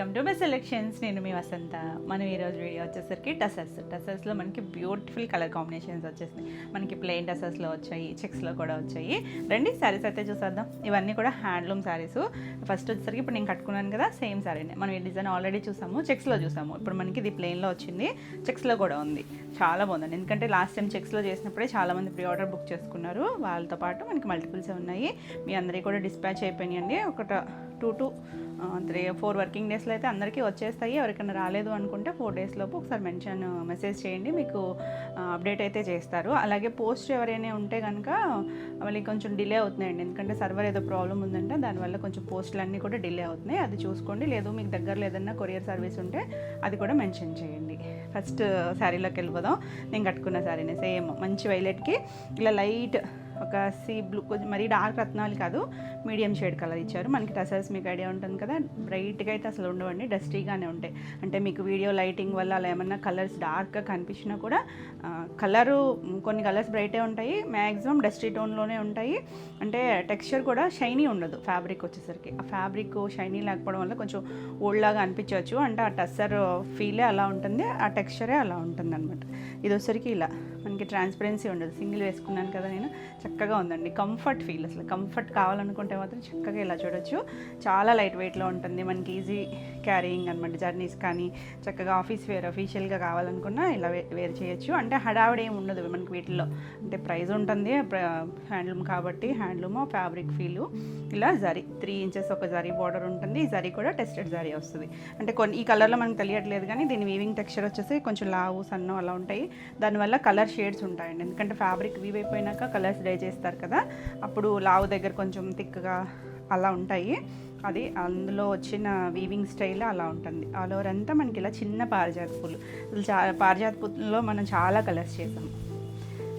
Welcome to my selections. నేను మీ వసంత. మనం ఈరోజు వీడియో వచ్చేసరికి టసర్స్లో మనకి బ్యూటిఫుల్ కలర్ కాంబినేషన్స్ వచ్చేసినాయి. మనకి ప్లెయిన్ టసర్స్లో వచ్చాయి, చెక్స్లో కూడా వచ్చాయి. రండి శారీస్ అయితే చూసేద్దాం. ఇవన్నీ కూడా హ్యాండ్లూమ్ శారీస్. ఫస్ట్ వచ్చేసరికి ఇప్పుడు నేను కట్టుకున్నాను కదా, సేమ్ శారీనే. మనం ఈ డిజైన్ ఆల్రెడీ చూసాము, చెక్స్లో చూసాము. ఇప్పుడు మనకి ఇది ప్లెయిన్లో వచ్చింది, చెక్స్లో కూడా ఉంది. చాలా బాగుందండి. ఎందుకంటే లాస్ట్ టైం చెక్స్లో చేసినప్పుడే చాలామంది ప్రీ ఆర్డర్ బుక్ చేసుకున్నారు. వాళ్ళతో పాటు మనకి మల్టిపుల్స్ ఉన్నాయి. మీ అందరికీ కూడా డిస్పాచ్ అయిపోయినాయండి. ఒక 2 to 3-4 వర్కింగ్ డేస్లో అయితే అందరికీ వచ్చేస్తాయి. ఎవరికైనా రాలేదు అనుకుంటే 4 days లోపు ఒకసారి మెసేజ్ చేయండి, మీకు అప్డేట్ అయితే చేస్తారు. అలాగే పోస్ట్ ఎవరైనా ఉంటే కనుక వాళ్ళకి కొంచెం డిలే అవుతున్నాయండి. ఎందుకంటే సర్వర్ ఏదో ప్రాబ్లం ఉందంటే దానివల్ల కొంచెం పోస్టులు అన్నీ కూడా డిలే అవుతున్నాయి. అది చూసుకోండి. లేదు మీకు దగ్గరలో ఏదన్నా కొరియర్ సర్వీస్ ఉంటే అది కూడా మెన్షన్ చేయండి. ఫస్ట్ శారీలోకి వెళ్ళిపోదాం. నేను కట్టుకున్న శారీనే సేమ్ మంచి వైలెట్కి ఇలా లైట్ ఒక సీ బ్లూ, కొంచెం మరీ డార్క్ రత్నాలు కాదు, మీడియం షేడ్ కలర్ ఇచ్చారు. మనకి టసర్స్ మీకు ఐడియా ఉంటుంది కదా, బ్రైట్గా అయితే అసలు ఉండవండి, డస్టీగానే ఉంటాయి. అంటే మీకు వీడియో లైటింగ్ వల్ల అలా ఏమన్నా కలర్స్ డార్క్గా కనిపించినా కూడా కలరు కొన్ని కలర్స్ బ్రైటే ఉంటాయి, మ్యాక్సిమం డస్టీ టోన్లోనే ఉంటాయి. అంటే టెక్స్చర్ కూడా షైనీ ఉండదు. ఫ్యాబ్రిక్ వచ్చేసరికి ఆ ఫ్యాబ్రిక్ షైనీ లేకపోవడం వల్ల కొంచెం ఓల్డ్ లాగా అనిపించవచ్చు. అంటే ఆ టస్సర్ ఫీలే అలా ఉంటుంది, ఆ టెక్స్చరే అలా ఉంటుంది అనమాట. ఇది వచ్చేసరికి ఇలా మనకి ట్రాన్స్పరెన్సీ ఉండదు. సింగిల్ వేసుకున్నాను కదా నేను, చక్కగా ఉందండి. కంఫర్ట్ ఫీల్, అసలు కంఫర్ట్ కావాలనుకుంటే మాత్రం చక్కగా ఇలా చూడొచ్చు. చాలా లైట్ వెయిట్లో ఉంటుంది, మనకి ఈజీ క్యారీయింగ్ అనమాట. జర్నీస్ కానీ చక్కగా ఆఫీస్ వేర్ అఫీషియల్గా కావాలనుకున్నా ఇలా వేర్ చేయొచ్చు. అంటే హడావిడి ఏమి ఉండదు మనకి వీటిల్లో. అంటే ప్రైస్ ఉంటుంది, హ్యాండ్లూమ్ కాబట్టి హ్యాండ్లూమ్ ఫ్యాబ్రిక్ ఫీలు. ఇలా జరీ 3 inches ఒక జరీ బార్డర్ ఉంటుంది. ఈ జరీ కూడా టెస్టెడ్ జరీ వస్తుంది. అంటే కొన్ని ఈ కలర్లో మనకు తెలియట్లేదు కానీ దీని వీవింగ్ టెక్స్చర్ వచ్చేసి కొంచెం లావు సన్నం అలా ఉంటాయి. దానివల్ల కలర్ షేడ్స్ ఉంటాయండి. ఎందుకంటే ఫ్యాబ్రిక్ వీవ్ అయిపోయినాక కలర్స్ డై చేస్తారు కదా, అప్పుడు లావు దగ్గర కొంచెం థిక్గా అలా ఉంటాయి. అది అందులో వచ్చిన వీవింగ్ స్టైల్ అలా ఉంటుంది. ఆల్ ఓవర్ అంతా మనకి ఇలా చిన్న పారిజాత పూలు. పారిజాత పూలలో మనం చాలా కలర్స్ చేసాము.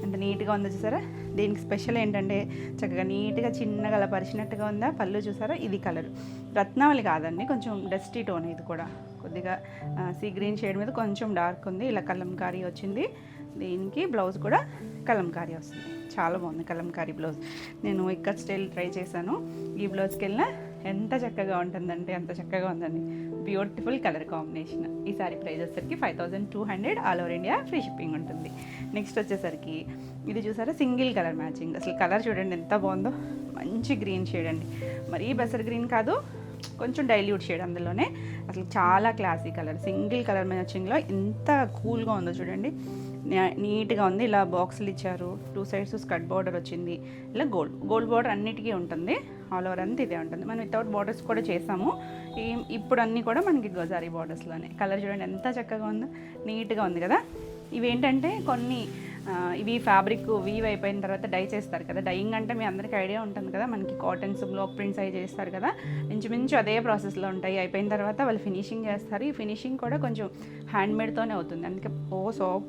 ఎంత నీట్గా ఉందో చూసారా. దీనికి స్పెషల్ ఏంటంటే చక్కగా నీట్గా చిన్నగా అలా పరిచినట్టుగా ఉందా. పళ్ళు చూసారా, ఇది కలర్ రత్నావళి కాదండి, కొంచెం డస్టీ టోన్. ఇది కూడా కొద్దిగా సీ గ్రీన్ షేడ్ మీద కొంచెం డార్క్ ఉంది. ఇలా కలంకారీ వచ్చింది. దీనికి బ్లౌజ్ కూడా కలంకారీ వస్తుంది. చాలా బాగుంది కలంకారీ బ్లౌజ్. నేను ఇక్కడ స్టైల్ ట్రై చేశాను. ఈ బ్లౌజ్కి వెళ్ళినా ఎంత చక్కగా ఉంటుందంటే అంత చక్కగా ఉందండి. Beautiful colour combination. ఈ సారీ ప్రైస్ వచ్చేసరికి 5200, all over India free shipping ఉంటుంది. నెక్స్ట్ వచ్చేసరికి ఇది చూసారా, సింగిల్ కలర్ మ్యాచింగ్. అసలు కలర్ చూడండి ఎంత బాగుందో. మంచి గ్రీన్ షేడ్ అండి, మరీ బెసర్ గ్రీన్ కాదు, కొంచెం డైల్యూట్ షేడ్. అందులోనే అసలు చాలా క్లాసీ కలర్. సింగిల్ కలర్ మ్యాచింగ్లో ఎంత కూల్గా ఉందో చూడండి. నీట్గా ఉంది. ఇలా బాక్సులు ఇచ్చారు, 2 sides స్కర్ట్ బార్డర్ వచ్చింది. ఇలా గోల్డ్ బార్డర్ అన్నిటికీ ఉంటుంది. ఆల్ ఓవర్ అంతా ఇదే ఉంటుంది. మనం వితౌట్ బార్డర్స్ కూడా చేసాము. ఇప్పుడు అన్నీ కూడా మనకి గోజారీ బార్డర్స్లోనే. కలర్ చూడండి ఎంత చక్కగా ఉందో, నీట్గా ఉంది కదా. ఇవేంటంటే కొన్ని ఇవి ఫ్యాబ్రిక్ వీవ్ అయిపోయిన తర్వాత డై చేస్తారు కదా. డైయింగ్ అంటే మీ అందరికీ ఐడియా ఉంటుంది కదా, మనకి కాటన్స్ బ్లాక్ ప్రింట్స్ అవి చేస్తారు కదా, ఇంచుమించు అదే ప్రాసెస్లో ఉంటాయి. అయిపోయిన తర్వాత వాళ్ళు ఫినిషింగ్ చేస్తారు. ఈ ఫినిషింగ్ కూడా కొంచెం హ్యాండ్మేడ్తోనే అవుతుంది, అందుకే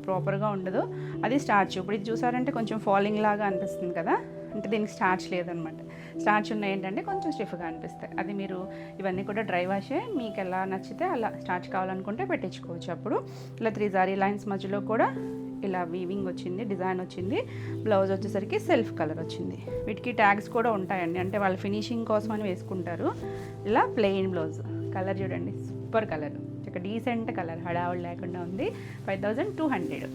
ప్రాపర్గా ఉండదు. అది స్టార్చ్. ఇప్పుడు ఇది చూసారంటే కొంచెం ఫాలింగ్ లాగా అనిపిస్తుంది కదా, అంటే దీనికి స్టార్చ్ లేదనమాట. స్టార్చ్ ఉన్న ఏంటంటే కొంచెం స్టిఫ్గా అనిపిస్తాయి. అది మీరు ఇవన్నీ కూడా డ్రై వాషే, మీకు ఎలా నచ్చితే అలా స్టార్చ్ కావాలనుకుంటే పెట్టించుకోవచ్చు. అప్పుడు ఇలా 3 జారీ లైన్స్ మధ్యలో కూడా ఇలా వీవింగ్ వచ్చింది, డిజైన్ వచ్చింది. బ్లౌజ్ వచ్చేసరికి సెల్ఫ్ కలర్ వచ్చింది. వీటికి ట్యాగ్స్ కూడా ఉంటాయండి, అంటే వాళ్ళు ఫినిషింగ్ కోసం అని వేసుకుంటారు. ఇలా ప్లెయిన్ బ్లౌజ్. కలర్ చూడండి, సూపర్ కలర్, ఒక డీసెంట్ కలర్, హడావుడు లేకుండా ఉంది. 5200.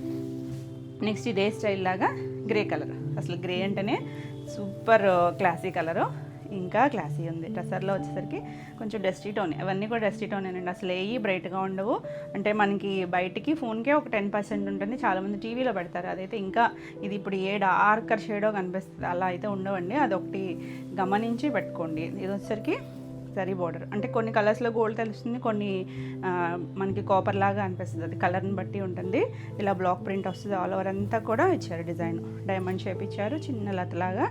నెక్స్ట్ ఇదే స్టైల్ లాగా గ్రే కలర్. అసలు గ్రే అంటేనే సూపర్ క్లాసీ కలరు, ఇంకా క్లాసీ ఉంది. టసర్లో వచ్చేసరికి కొంచెం డస్టీ టోన్. అవన్నీ కూడా డస్టీ టోనేనండి, అసలు ఏవి బ్రైట్గా ఉండవు. అంటే మనకి బయటికి ఫోన్కే ఒక 10% ఉంటుంది. చాలామంది టీవీలో పెడతారు, అదైతే ఇంకా ఇది ఇప్పుడు ఏ డార్కర్ షేడో కనిపిస్తుంది, అలా అయితే ఉండవండి. అదొకటి గమనించి పెట్టుకోండి. ఇది వచ్చేసరికి జరీ బార్డర్. అంటే కొన్ని కలర్స్లో గోల్డ్ తెలుస్తుంది, కొన్ని మనకి కాపర్ లాగా అనిపిస్తుంది, అది కలర్ని బట్టి ఉంటుంది. ఇలా బ్లాక్ ప్రింట్ వస్తుంది. ఆల్ ఓవర్ అంతా కూడా ఇచ్చారు డిజైన్, డైమండ్ షేప్ ఇచ్చారు, చిన్న లతలాగా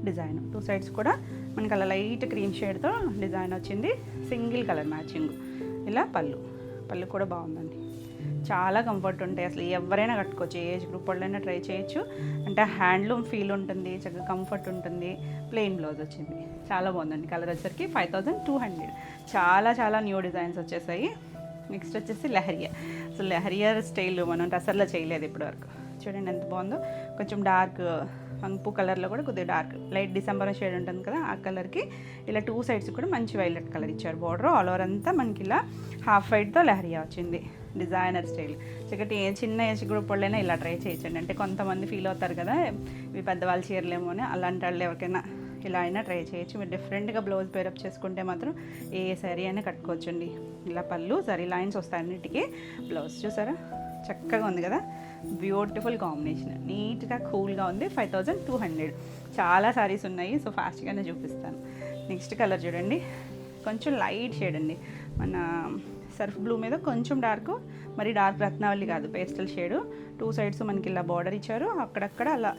డిజైన్. 2 sides కూడా మనకి అలా లైట్ క్రీమ్ షేడ్తో డిజైన్ వచ్చింది. Single colour matching. ఇలా పళ్ళు కూడా బాగుందండి. చాలా కంఫర్ట్ ఉంటాయి, అసలు ఎవరైనా కట్టుకోవచ్చు, ఏ ఏజ్ గ్రూప్ వాళ్ళైనా ట్రై చేయొచ్చు. అంటే హ్యాండ్లూమ్ ఫీల్ ఉంటుంది, చక్కగా కంఫర్ట్ ఉంటుంది. ప్లెయిన్ బ్లౌజ్ వచ్చింది, చాలా బాగుందండి. కలర్ వచ్చేసరికి 5200. చాలా న్యూ డిజైన్స్ వచ్చేసాయి. నెక్స్ట్ వచ్చేసి లెహరియా. అసలు లెహరియా స్టైల్ మనం టసర్లో చేయలేదు ఇప్పటివరకు. చూడండి ఎంత బాగుందో. కొంచెం డార్క్ పంపు కలర్లో కూడా కొద్దిగా డార్క్ లైట్ డిసెంబర్ షేడ్ ఉంటుంది కదా, ఆ కలర్కి ఇలా 2 సైడ్స్ కూడా మంచి వైలెట్ కలర్ ఇచ్చారు. బార్డర్ ఆల్ ఓవర్ అంతా మనకి ఇలా హాఫ్ వైట్తో లెహరియా వచ్చింది. Designer style. చక్కటి చిన్న ఏజ్ గ్రూప్ వాళ్ళైనా ఇలా ట్రై చేయొచ్చండి. అంటే కొంతమంది ఫీల్ అవుతారు కదా ఇవి పెద్దవాళ్ళు చీరలేమో అని, అలాంటి వాళ్ళు ఎవరికైనా ఇలా అయినా ట్రై చేయొచ్చు. మీరు డిఫరెంట్గా బ్లౌజ్ పేరప్ చేసుకుంటే మాత్రం ఏ శారీ అయినా కట్టుకోవచ్చండి. ఇలా పళ్ళు జరీ లైన్స్ వస్తాయి అన్నిటికీ. బ్లౌజ్ చూసారా చక్కగా ఉంది కదా, బ్యూటిఫుల్ కాంబినేషన్, నీట్గా కూల్గా ఉంది. 5200. చాలా శారీస్ ఉన్నాయి, సో ఫాస్ట్గానే చూపిస్తాను. నెక్స్ట్ కలర్ చూడండి, కొంచెం లైట్ షేడ్ అండి. మన సర్ఫ్ బ్లూ మీద కొంచెం డార్క్, మరి డార్క్ రత్నావళి కాదు, పేస్టల్ షేడు. 2 సైడ్స్ మనకి ఇలా బార్డర్ ఇచ్చారు, అక్కడక్కడ అలా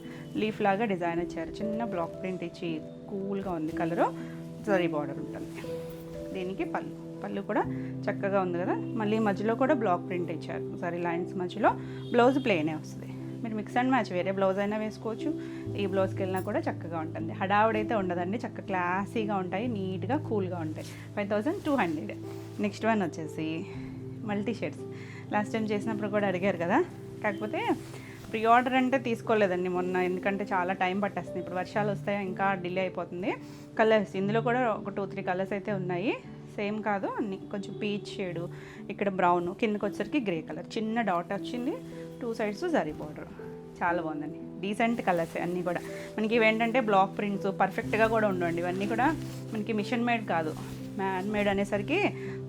లీఫ్ లాగా డిజైన్ ఇచ్చారు. చిన్న బ్లాక్ ప్రింట్ ఇచ్చి కూల్గా ఉంది కలరు. జరీ బార్డర్ ఉంటుంది దీనికి. పళ్ళు కూడా చక్కగా ఉంది కదా. మళ్ళీ మధ్యలో కూడా బ్లాక్ ప్రింట్ ఇచ్చారు, జరీ లైన్స్ మధ్యలో. బ్లౌజ్ ప్లెయినే వస్తుంది. మీరు మిక్స్ అండ్ మ్యాచ్ వేరే బ్లౌజ్ అయినా వేసుకోవచ్చు. ఈ బ్లౌజ్కి వెళ్ళినా కూడా చక్కగా ఉంటుంది. హడావుడైతే ఉండదండి, చక్కగా క్లాసీగా ఉంటాయి, నీట్గా కూల్గా ఉంటాయి. 5200. నెక్స్ట్ వన్ వచ్చేసి మల్టీ షేడ్స్. లాస్ట్ టైం చేసినప్పుడు కూడా అడిగారు కదా, కాకపోతే ప్రీ ఆర్డర్ అంటే తీసుకోలేదండి మొన్న, ఎందుకంటే చాలా టైం పట్టేస్తుంది. ఇప్పుడు వర్షాలు వస్తాయి, ఇంకా డిలే అయిపోతుంది. కలర్స్ ఇందులో కూడా ఒక 2-3 కలర్స్ అయితే ఉన్నాయి. సేమ్ కాదు అన్ని, కొంచెం పీచ్ షేడు, ఇక్కడ బ్రౌన్, కిందకి వచ్చేసరికి గ్రే కలర్, చిన్న డాట్ వచ్చింది. 2 సైడ్స్ జరీ బార్డర్. చాలా బాగుందండి, డీసెంట్ కలర్స్ అన్నీ కూడా. మనకి ఇవేంటంటే బ్లాక్ ప్రింట్స్ పర్ఫెక్ట్గా కూడా ఉండవండి. ఇవన్నీ కూడా మనకి మిషన్ మేడ్ కాదు, మ్యాన్ మేడ్ అనేసరికి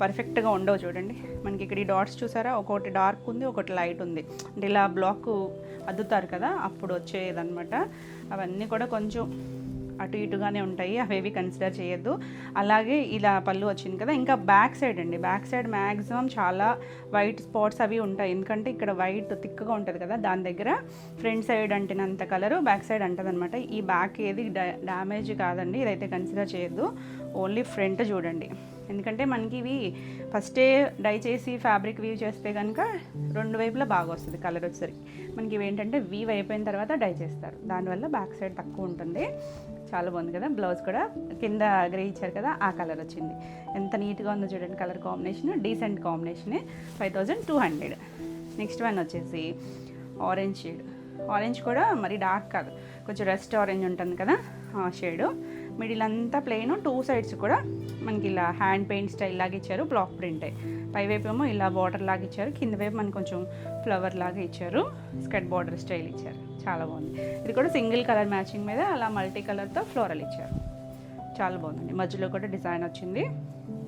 పర్ఫెక్ట్గా ఉండవు. చూడండి మనకి ఇక్కడ ఈ డాట్స్ చూసారా, ఒకటి డార్క్ ఉంది, ఒకటి లైట్ ఉంది. అంటే ఇలా బ్లాక్ అద్దుతారు కదా అప్పుడు వచ్చేదన్నమాట. అవన్నీ కూడా కొంచెం అటు ఇటుగానే ఉంటాయి, అవేవి కన్సిడర్ చేయొద్దు. అలాగే ఇలా పళ్ళు వచ్చింది కదా. ఇంకా బ్యాక్ సైడ్ అండి, బ్యాక్ సైడ్ మ్యాక్సిమం చాలా వైట్ స్పాట్స్ అవి ఉంటాయి. ఎందుకంటే ఇక్కడ వైట్ థిక్గా ఉంటుంది కదా, దాని దగ్గర ఫ్రంట్ సైడ్ అంటినంత కలరు బ్యాక్ సైడ్ అంటుంది అనమాట. ఈ బ్యాక్ ఏది డ్యామేజ్ కాదండి, ఇదైతే కన్సిడర్ చేయొద్దు. ఓన్లీ ఫ్రంట్ చూడండి. ఎందుకంటే మనకి ఇవి ఫస్టే డై చేసి ఫ్యాబ్రిక్ వీవ్ చేస్తే కనుక 2 వైపులా బాగా వస్తుంది కలర్ వచ్చేసరికి. మనకి ఇవి ఏంటంటే వీవ్ అయిపోయిన తర్వాత డై చేస్తారు, దానివల్ల బ్యాక్ సైడ్ తక్కువ ఉంటుంది. చాలా బాగుంది కదా. బ్లౌజ్ కూడా కింద గ్రే ఇచ్చారు కదా, ఆ కలర్ వచ్చింది. ఎంత నీట్గా ఉందో చూడండి కలర్ కాంబినేషన్, డీసెంట్ కాంబినేషనే. 5200. నెక్స్ట్ వన్ వచ్చేసి ఆరెంజ్ షేడ్. ఆరెంజ్ కూడా మరి డార్క్ కాదు, కొంచెం రెస్ట్ ఆరెంజ్ ఉంటుంది కదా ఆ షేడు. మిడిల్ అంతా ప్లెయిన్, 2 సైడ్స్ కూడా మనకి ఇలా హ్యాండ్ పెయింట్ స్టైల్ లాగా ఇచ్చారు, బ్లాక్ ప్రింటే. పైవైపు ఏమో ఇలా బార్డర్ లాగా ఇచ్చారు, కింద వైపు మనకి కొంచెం ఫ్లవర్ లాగా ఇచ్చారు, స్కర్ట్ బార్డర్ స్టైల్ ఇచ్చారు. చాలా బాగుంది. ఇది కూడా సింగిల్ కలర్ మ్యాచింగ్ మీద అలా మల్టీ కలర్తో ఫ్లోరల్ ఇచ్చారు. చాలా బాగుందండి. మధ్యలో కూడా డిజైన్ వచ్చింది.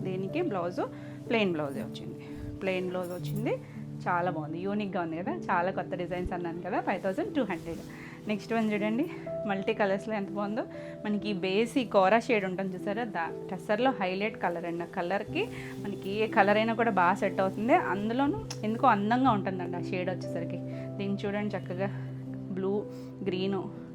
దీనికి బ్లౌజు ప్లెయిన్ బ్లౌజే వచ్చింది, ప్లెయిన్ బ్లౌజ్ వచ్చింది. చాలా బాగుంది, యూనిక్గా ఉంది కదా. చాలా కొత్త డిజైన్స్ అన్నాను కదా. 5200. నెక్స్ట్ వన్ చూడండి, మల్టీ కలర్స్లో ఎంత బాగుందో. మనకి బేస్ ఈ కోరా షేడ్ ఉంటుంది చూసారా, టస్సర్లో హైలైట్ కలర్ అండి. ఆ కలర్కి మనకి ఏ కలర్ అయినా కూడా బాగా సెట్ అవుతుంది. అందులోనూ ఎందుకో అందంగా ఉంటుందండి ఆ షేడ్ వచ్చేసరికి. దీన్ని చూడండి చక్కగా బ్లూ,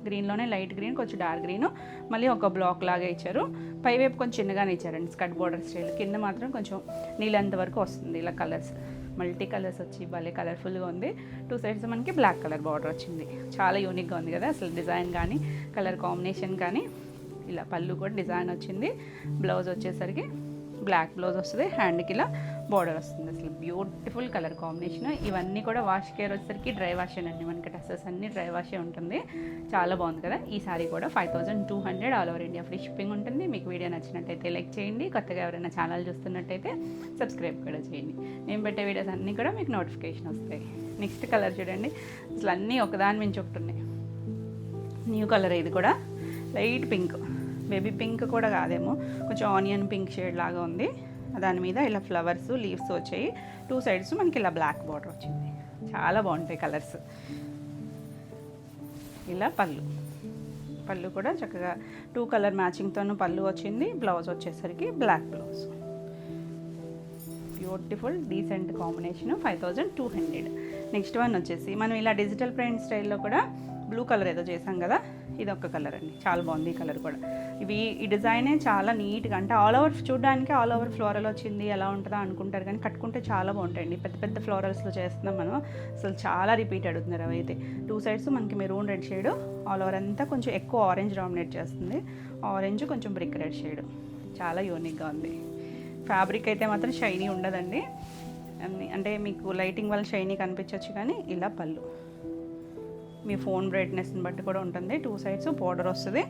గ్రీన్లోనే లైట్ గ్రీన్, కొంచెం డార్క్ గ్రీను, మళ్ళీ ఒక బ్లాక్ లాగా ఇచ్చారు. పైవైపు కొంచెం చిన్నగానే ఇచ్చారండి స్కర్ట్ బార్డర్ స్టైల్. కింద మాత్రం కొంచెం నీళ్ళంత వరకు వస్తుంది. ఇలా కలర్స్ మల్టీ కలర్స్ వచ్చి భలే కలర్ఫుల్గా ఉంది. 2 సైడ్స్ మనకి బ్లాక్ కలర్ బార్డర్ వచ్చింది. చాలా యూనిక్గా ఉంది కదా అసలు, డిజైన్ కానీ కలర్ కాంబినేషన్ కానీ. ఇలా పళ్ళు కూడా డిజైన్ వచ్చింది. బ్లౌజ్ వచ్చేసరికి బ్లాక్ బ్లౌజ్ వస్తుంది, హ్యాండ్కి ఇలా బార్డర్ వస్తుంది. అసలు బ్యూటిఫుల్ కలర్ కాంబినేషన్. ఇవన్నీ కూడా వాష్ కేర్ వచ్చేసరికి డ్రై వాష్ అండి, మనకి డ్రెస్సెస్ అన్నీ డ్రై వాషే ఉంటుంది. చాలా బాగుంది కదా. ఈ సారీ కూడా 5200 all over India free shipping ఉంటుంది. మీకు వీడియో నచ్చినట్టయితే లైక్ చేయండి. కొత్తగా ఎవరైనా ఛానల్ చూస్తున్నట్టయితే సబ్స్క్రైబ్ కూడా చేయండి. నేను పెట్టే వీడియోస్ అన్నీ కూడా మీకు నోటిఫికేషన్ వస్తాయి. నెక్స్ట్ కలర్ చూడండి, అసలు అన్నీ ఒకదాని మించి ఒకటి ఉన్నాయి. న్యూ కలర్ ఇది కూడా, లైట్ పింక్, బేబీ పింక్ కూడా కాదేమో, కొంచెం ఆనియన్ పింక్ షేడ్ లాగా ఉంది. దాని మీద ఇలా ఫ్లవర్స్ లీవ్స్ వచ్చాయి. 2 సైడ్స్ మనకి ఇలా బ్లాక్ బార్డర్ వచ్చింది. చాలా బాగుంటాయి కలర్స్. ఇలా పళ్ళు కూడా చక్కగా 2 కలర్ మ్యాచింగ్తోనూ పళ్ళు వచ్చింది. బ్లౌజ్ వచ్చేసరికి black blouse. Beautiful decent combination. 5200. Next one వచ్చేసి మనం ఇలా డిజిటల్ ప్రింట్ స్టైల్లో కూడా బ్లూ కలర్ ఏదో చేసాం కదా, ఇది ఒక కలర్ అండి. చాలా బాగుంది ఈ కలర్ కూడా. ఈ డిజైనే చాలా నీట్గా, అంటే ఆల్ ఓవర్ చూడడానికి ఆల్ ఓవర్ ఫ్లోరల్ వచ్చింది ఎలా ఉంటుందో అనుకుంటారు, కానీ కట్టుకుంటే చాలా బాగుంటాయండి. పెద్ద పెద్ద ఫ్లోరల్స్లో చేస్తున్నాం మనం, అసలు చాలా రిపీట్ అడుగుతున్నారు అవి అయితే. 2 సైడ్స్ మనకి maroon red shade, all over అంతా కొంచెం ఎక్కువ ఆరెంజ్ డామినేట్ చేస్తుంది. ఆరెంజ్ కొంచెం బ్రిక్ రెడ్ షేడ్. చాలా యూనిక్గా ఉంది. ఫ్యాబ్రిక్ అయితే మాత్రం షైనీ ఉండదండి, అంటే మీకు లైటింగ్ వల్ల షైనీ కనిపించవచ్చు. కానీ ఇలా పళ్ళు మీ ఫోన్ బ్రైట్నెస్ని బట్టి కూడా ఉంటుంది. 2 సైడ్స్ బోర్డర్ వస్తుంది.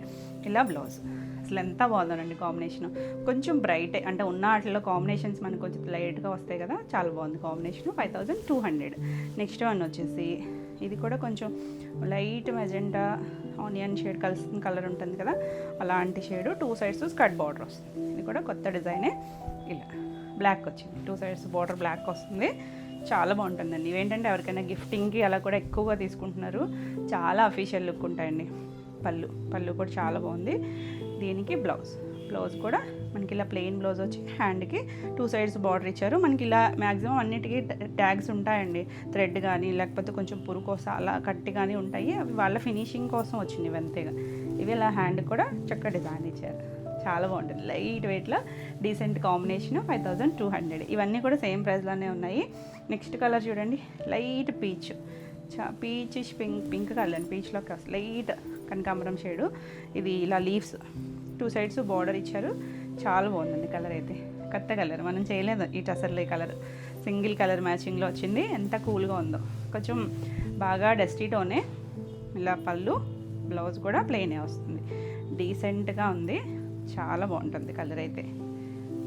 ఇలా బ్లౌజ్ అసలు ఎంత బాగుందండి కాంబినేషన్. కొంచెం బ్రైట్ అంటే ఉన్న వాటిలో కాంబినేషన్స్ మనకు కొంచెం లైట్గా వస్తాయి కదా, చాలా బాగుంది కాంబినేషన్. 5200. నెక్స్ట్ వన్ వచ్చేసి ఇది కూడా కొంచెం లైట్ మెజెంటా ఆనియన్ షేడ్ కలిసిన కలర్ ఉంటుంది కదా, అలాంటి షేడు. 2 సైడ్స్ స్కర్ట్ బార్డర్ వస్తుంది. ఇది కూడా కొత్త డిజైనే. ఇలా బ్లాక్ వచ్చింది, 2 సైడ్స్ బార్డర్ బ్లాక్ వస్తుంది. చాలా బాగుంటుందండి. ఇవేంటంటే ఎవరికైనా గిఫ్టింగ్కి అలా కూడా ఎక్కువగా తీసుకుంటున్నారు. చాలా అఫీషియల్ లుక్ ఉంటాయండి. పళ్ళు కూడా చాలా బాగుంది. దీనికి బ్లౌజ్ కూడా మనకి ఇలా ప్లెయిన్ బ్లౌజ్ వచ్చి హ్యాండ్కి 2 సైడ్స్ బార్డర్ ఇచ్చారు. మనకి ఇలా మ్యాక్సిమం అన్నిటికీ ట్యాగ్స్ ఉంటాయండి. థ్రెడ్ కానీ లేకపోతే కొంచెం పురుకోస అలా కట్టి కానీ ఉంటాయి. అవి వాళ్ళ ఫినిషింగ్ కోసం వచ్చింది ఇవి అంతేగా. ఇవి ఇలా హ్యాండ్ కూడా చక్కగా డిజైన్ ఇచ్చారు. చాలా బాగుంటుంది. లైట్ వెయిట్లో డీసెంట్ కాంబినేషన్. 5200. ఇవన్నీ కూడా సేమ్ ప్రైస్లోనే ఉన్నాయి. నెక్స్ట్ కలర్ చూడండి, లైట్ పీచ్ పింక్ కలర్ అండి. పీచ్లోకి వస్తుంది లైట్ కనకాంబరం షేడు. ఇది ఇలా లీవ్స్ 2 సైడ్స్ బార్డర్ ఇచ్చారు. చాలా బాగుందండి కలర్ అయితే. కొత్త కలర్ మనం చేయలేదు ఈ టసర్లో. ఈ కలర్ సింగిల్ కలర్ మ్యాచింగ్లో వచ్చింది. ఎంత కూల్గా ఉందో. కొంచెం బాగా డస్టీ టోనే. ఇలా పళ్ళు, బ్లౌజ్ కూడా ప్లెయినే వస్తుంది. డీసెంట్గా ఉంది. చాలా బాగుంటుంది కలర్ అయితే.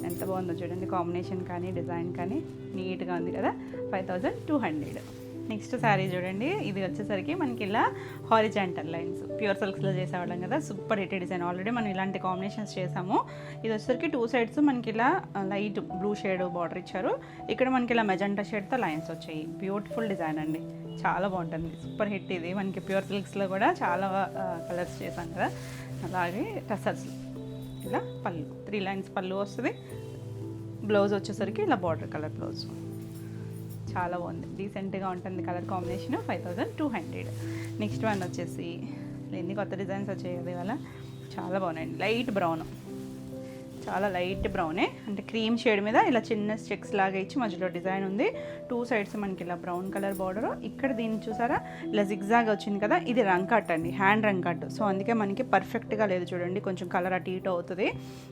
ఎంత బాగుందో చూడండి కాంబినేషన్ కానీ డిజైన్ కానీ నీట్గా ఉంది కదా. 5200. నెక్స్ట్ శారీ చూడండి. ఇది వచ్చేసరికి మనకి ఇలా హారిజాంటల్ లైన్స్ ప్యూర్ సిల్క్స్లో చేసేవాళ్ళం కదా, సూపర్ హిట్ డిజైన్. ఆల్రెడీ మనం ఇలాంటి కాంబినేషన్స్ చేసాము. ఇది వచ్చేసరికి 2 సైడ్స్ మనకి ఇలా లైట్ బ్లూ షేడ్ బార్డర్ ఇచ్చారు. ఇక్కడ మనకి ఇలా మెజెంటా షేడ్తో లైన్స్ వచ్చాయి. బ్యూటిఫుల్ డిజైన్ అండి, చాలా బాగుంటుంది. సూపర్ హిట్ ఇది. మనకి ప్యూర్ సిల్క్స్లో కూడా చాలా కలర్స్ చేసాం కదా. అలాగే టసర్స్ ఇలా పళ్ళు 3 లైన్స్ పళ్ళు వస్తుంది. బ్లౌజ్ వచ్చేసరికి ఇలా బార్డర్ కలర్ బ్లౌజ్. చాలా బాగుంది, డీసెంట్గా ఉంటుంది కలర్ కాంబినేషన్. 5200. నెక్స్ట్ వన్ వచ్చేసి ఎన్ని కొత్త డిజైన్స్ వచ్చాయి కదా ఇవాళ. చాలా బాగున్నాయండి. లైట్ బ్రౌన్, చాలా లైట్ బ్రౌనే, అంటే క్రీమ్ షేడ్ మీద ఇలా చిన్న చెక్స్ లాగా ఇచ్చి మధ్యలో డిజైన్ ఉంది. 2 సైడ్స్ మనకి ఇలా బ్రౌన్ కలర్ బార్డర్. ఇక్కడ దీన్ని చూసారా ఇలా జిగ్జాగ్ వచ్చింది కదా, ఇది రంగ్ కట్ అండి, హ్యాండ్ రంగ్ కట్. సో అందుకే మనకి పర్ఫెక్ట్గా లేదు చూడండి, కొంచెం కలర్ అటు ఇటు అవుతుంది.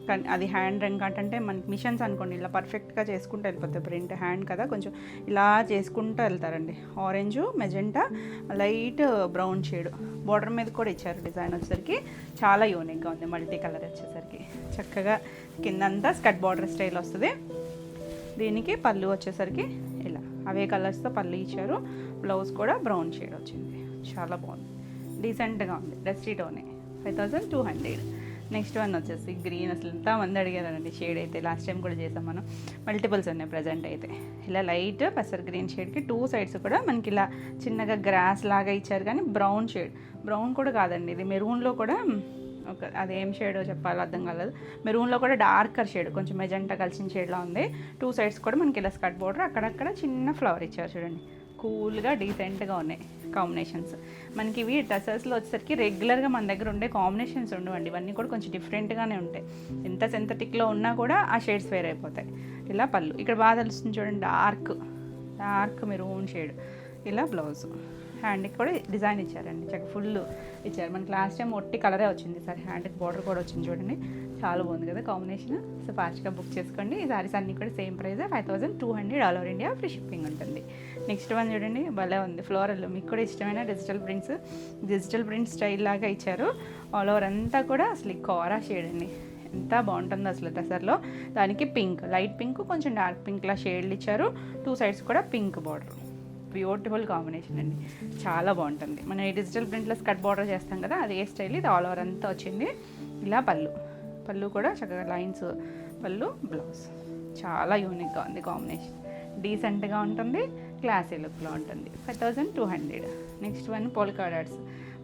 కానీ అది హ్యాండ్ రంగ్ కట్ అంటే మనకి మిషన్స్ అనుకోండి ఇలా పర్ఫెక్ట్గా చేసుకుంటూ వెళ్ళిపోతుంది. ప్రింట్ హ్యాండ్ కదా, కొంచెం ఇలా చేసుకుంటూ వెళ్తారండి. Orange, magenta, light brown shade border మీద కూడా ఇచ్చారు. డిజైన్ వచ్చేసరికి చాలా యూనిక్గా ఉంది. మల్టీ కలర్ వచ్చేసరికి చక్కగా కిందంతా స్కర్ట్ బార్డర్ స్టైల్ వస్తుంది. దీనికి పళ్ళు వచ్చేసరికి ఇలా అవే కలర్స్తో పళ్ళు ఇచ్చారు. బ్లౌజ్ కూడా బ్రౌన్ షేడ్ వచ్చింది. చాలా బాగుంది, డీసెంట్గా ఉంది. డస్టీ టోనే. 5200. నెక్స్ట్ వన్ వచ్చేసి గ్రీన్. అసలు ఎంతమంది అడిగారండి షేడ్ అయితే. లాస్ట్ టైం కూడా చేసాం మనం. మల్టిపుల్స్ ఉన్నాయి ప్రజెంట్ అయితే. ఇలా లైట్ పెసర్ గ్రీన్ షేడ్కి 2 సైడ్స్ కూడా మనకి ఇలా చిన్నగా గ్రాస్ లాగా ఇచ్చారు. కానీ బ్రౌన్ షేడ్, బ్రౌన్ కూడా కాదండి ఇది, మెరూన్లో కూడా ఒక అదేం షేడో చెప్పాలో అర్థం కాలేదు. మెరూన్లో కూడా డార్కర్ షేడ్, కొంచెం మెజెంటా కలిసిన షేడ్లో ఉంది. 2 సైడ్స్ కూడా మనకి ఇలా స్కర్ట్ బార్డర్, అక్కడక్కడ చిన్న ఫ్లవర్ ఇచ్చారు చూడండి. కూల్గా డీసెంట్గా ఉన్నాయి కాంబినేషన్స్. మనకి ఇవి టసర్స్లో వచ్చేసరికి రెగ్యులర్గా మన దగ్గర ఉండే కాంబినేషన్స్ ఉండవండి. ఇవన్నీ కూడా కొంచెం డిఫరెంట్గానే ఉంటాయి. ఎంత సింథటిక్లో ఉన్నా కూడా ఆ షేడ్స్ వేర్ అయిపోతాయి. ఇలా పళ్ళు ఇక్కడ బాగా తెలుస్తుంది చూడండి, డార్క్ మెరూన్ షేడ్. ఇలా బ్లౌజ్, హ్యాండ్కి కూడా డిజైన్ ఇచ్చారండి. చక్కగా ఫుల్ ఇచ్చారు. మనకి లాస్ట్ టైం ఒట్టి కలరే వచ్చింది, సరే హ్యాండ్కి బార్డర్ కూడా వచ్చింది చూడండి. చాలా బాగుంది కదా కాంబినేషన్. సో ఫాస్ట్గా బుక్ చేసుకోండి. ఈ సారీస్ అన్నీ కూడా same price 5200. All over India free shipping ఉంటుంది. నెక్స్ట్ వన్ చూడండి, భలే ఉంది ఫ్లోరల్. మీకు కూడా ఇష్టమైన డిజిటల్ ప్రింట్స్ స్టైల్ లాగా ఇచ్చారు. ఆల్ ఓవర్ అంతా కూడా అసలు కోరా షేడ్ అండి, ఎంత బాగుంటుందో అసలు టసర్లో. దానికి పింక్, లైట్ పింక్, కొంచెం డార్క్ పింక్లా షేడ్లు ఇచ్చారు. 2 సైడ్స్ కూడా పింక్ బార్డర్. బ్యూటిఫుల్ కాంబినేషన్ అండి, చాలా బాగుంటుంది. మనం ఈ డిజిటల్ ప్రింట్లో స్కర్ట్ బార్డర్ చేస్తాం కదా, అదే స్టైల్. ఇది ఆల్ ఓవర్ అంతా వచ్చింది. ఇలా పళ్ళు కూడా చక్కగా లైన్స్ పళ్ళు, బ్లౌజ్. చాలా యూనిక్గా ఉంది కాంబినేషన్, డీసెంట్గా ఉంటుంది, క్లాసీ లుక్లో ఉంటుంది. 5200. నెక్స్ట్ వన్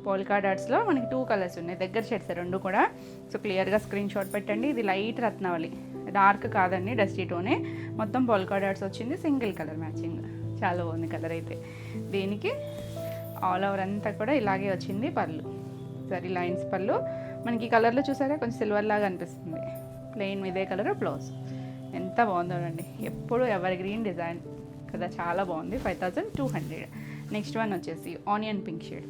పోల్కా డాట్స్లో మనకి 2 కలర్స్ ఉన్నాయి. దగ్గర షేడ్స్ 2 కూడా. సో క్లియర్గా స్క్రీన్ షాట్ పెట్టండి. ఇది లైట్ రత్నావళి, డార్క్ కాదండి, డస్టీ టోనే. మొత్తం పోల్కా డాట్స్ వచ్చింది, సింగిల్ కలర్ మ్యాచింగ్. చాలా బాగుంది కలర్ అయితే. దీనికి ఆల్ ఓవర్ అంతా కూడా ఇలాగే వచ్చింది పళ్ళు, సరే లైన్స్ పళ్ళు. మనకి ఈ కలర్లో చూసారా కొంచెం సిల్వర్ లాగా అనిపిస్తుంది. ప్లెయిన్ ఇదే కలర్ బ్లౌజ్. ఎంత బాగుందో అండి, ఎప్పుడు ఎవర్ గ్రీన్ డిజైన్ కదా, చాలా బాగుంది. 5200. నెక్స్ట్ వన్ వచ్చేసి ఆనియన్ పింక్ షేడ్.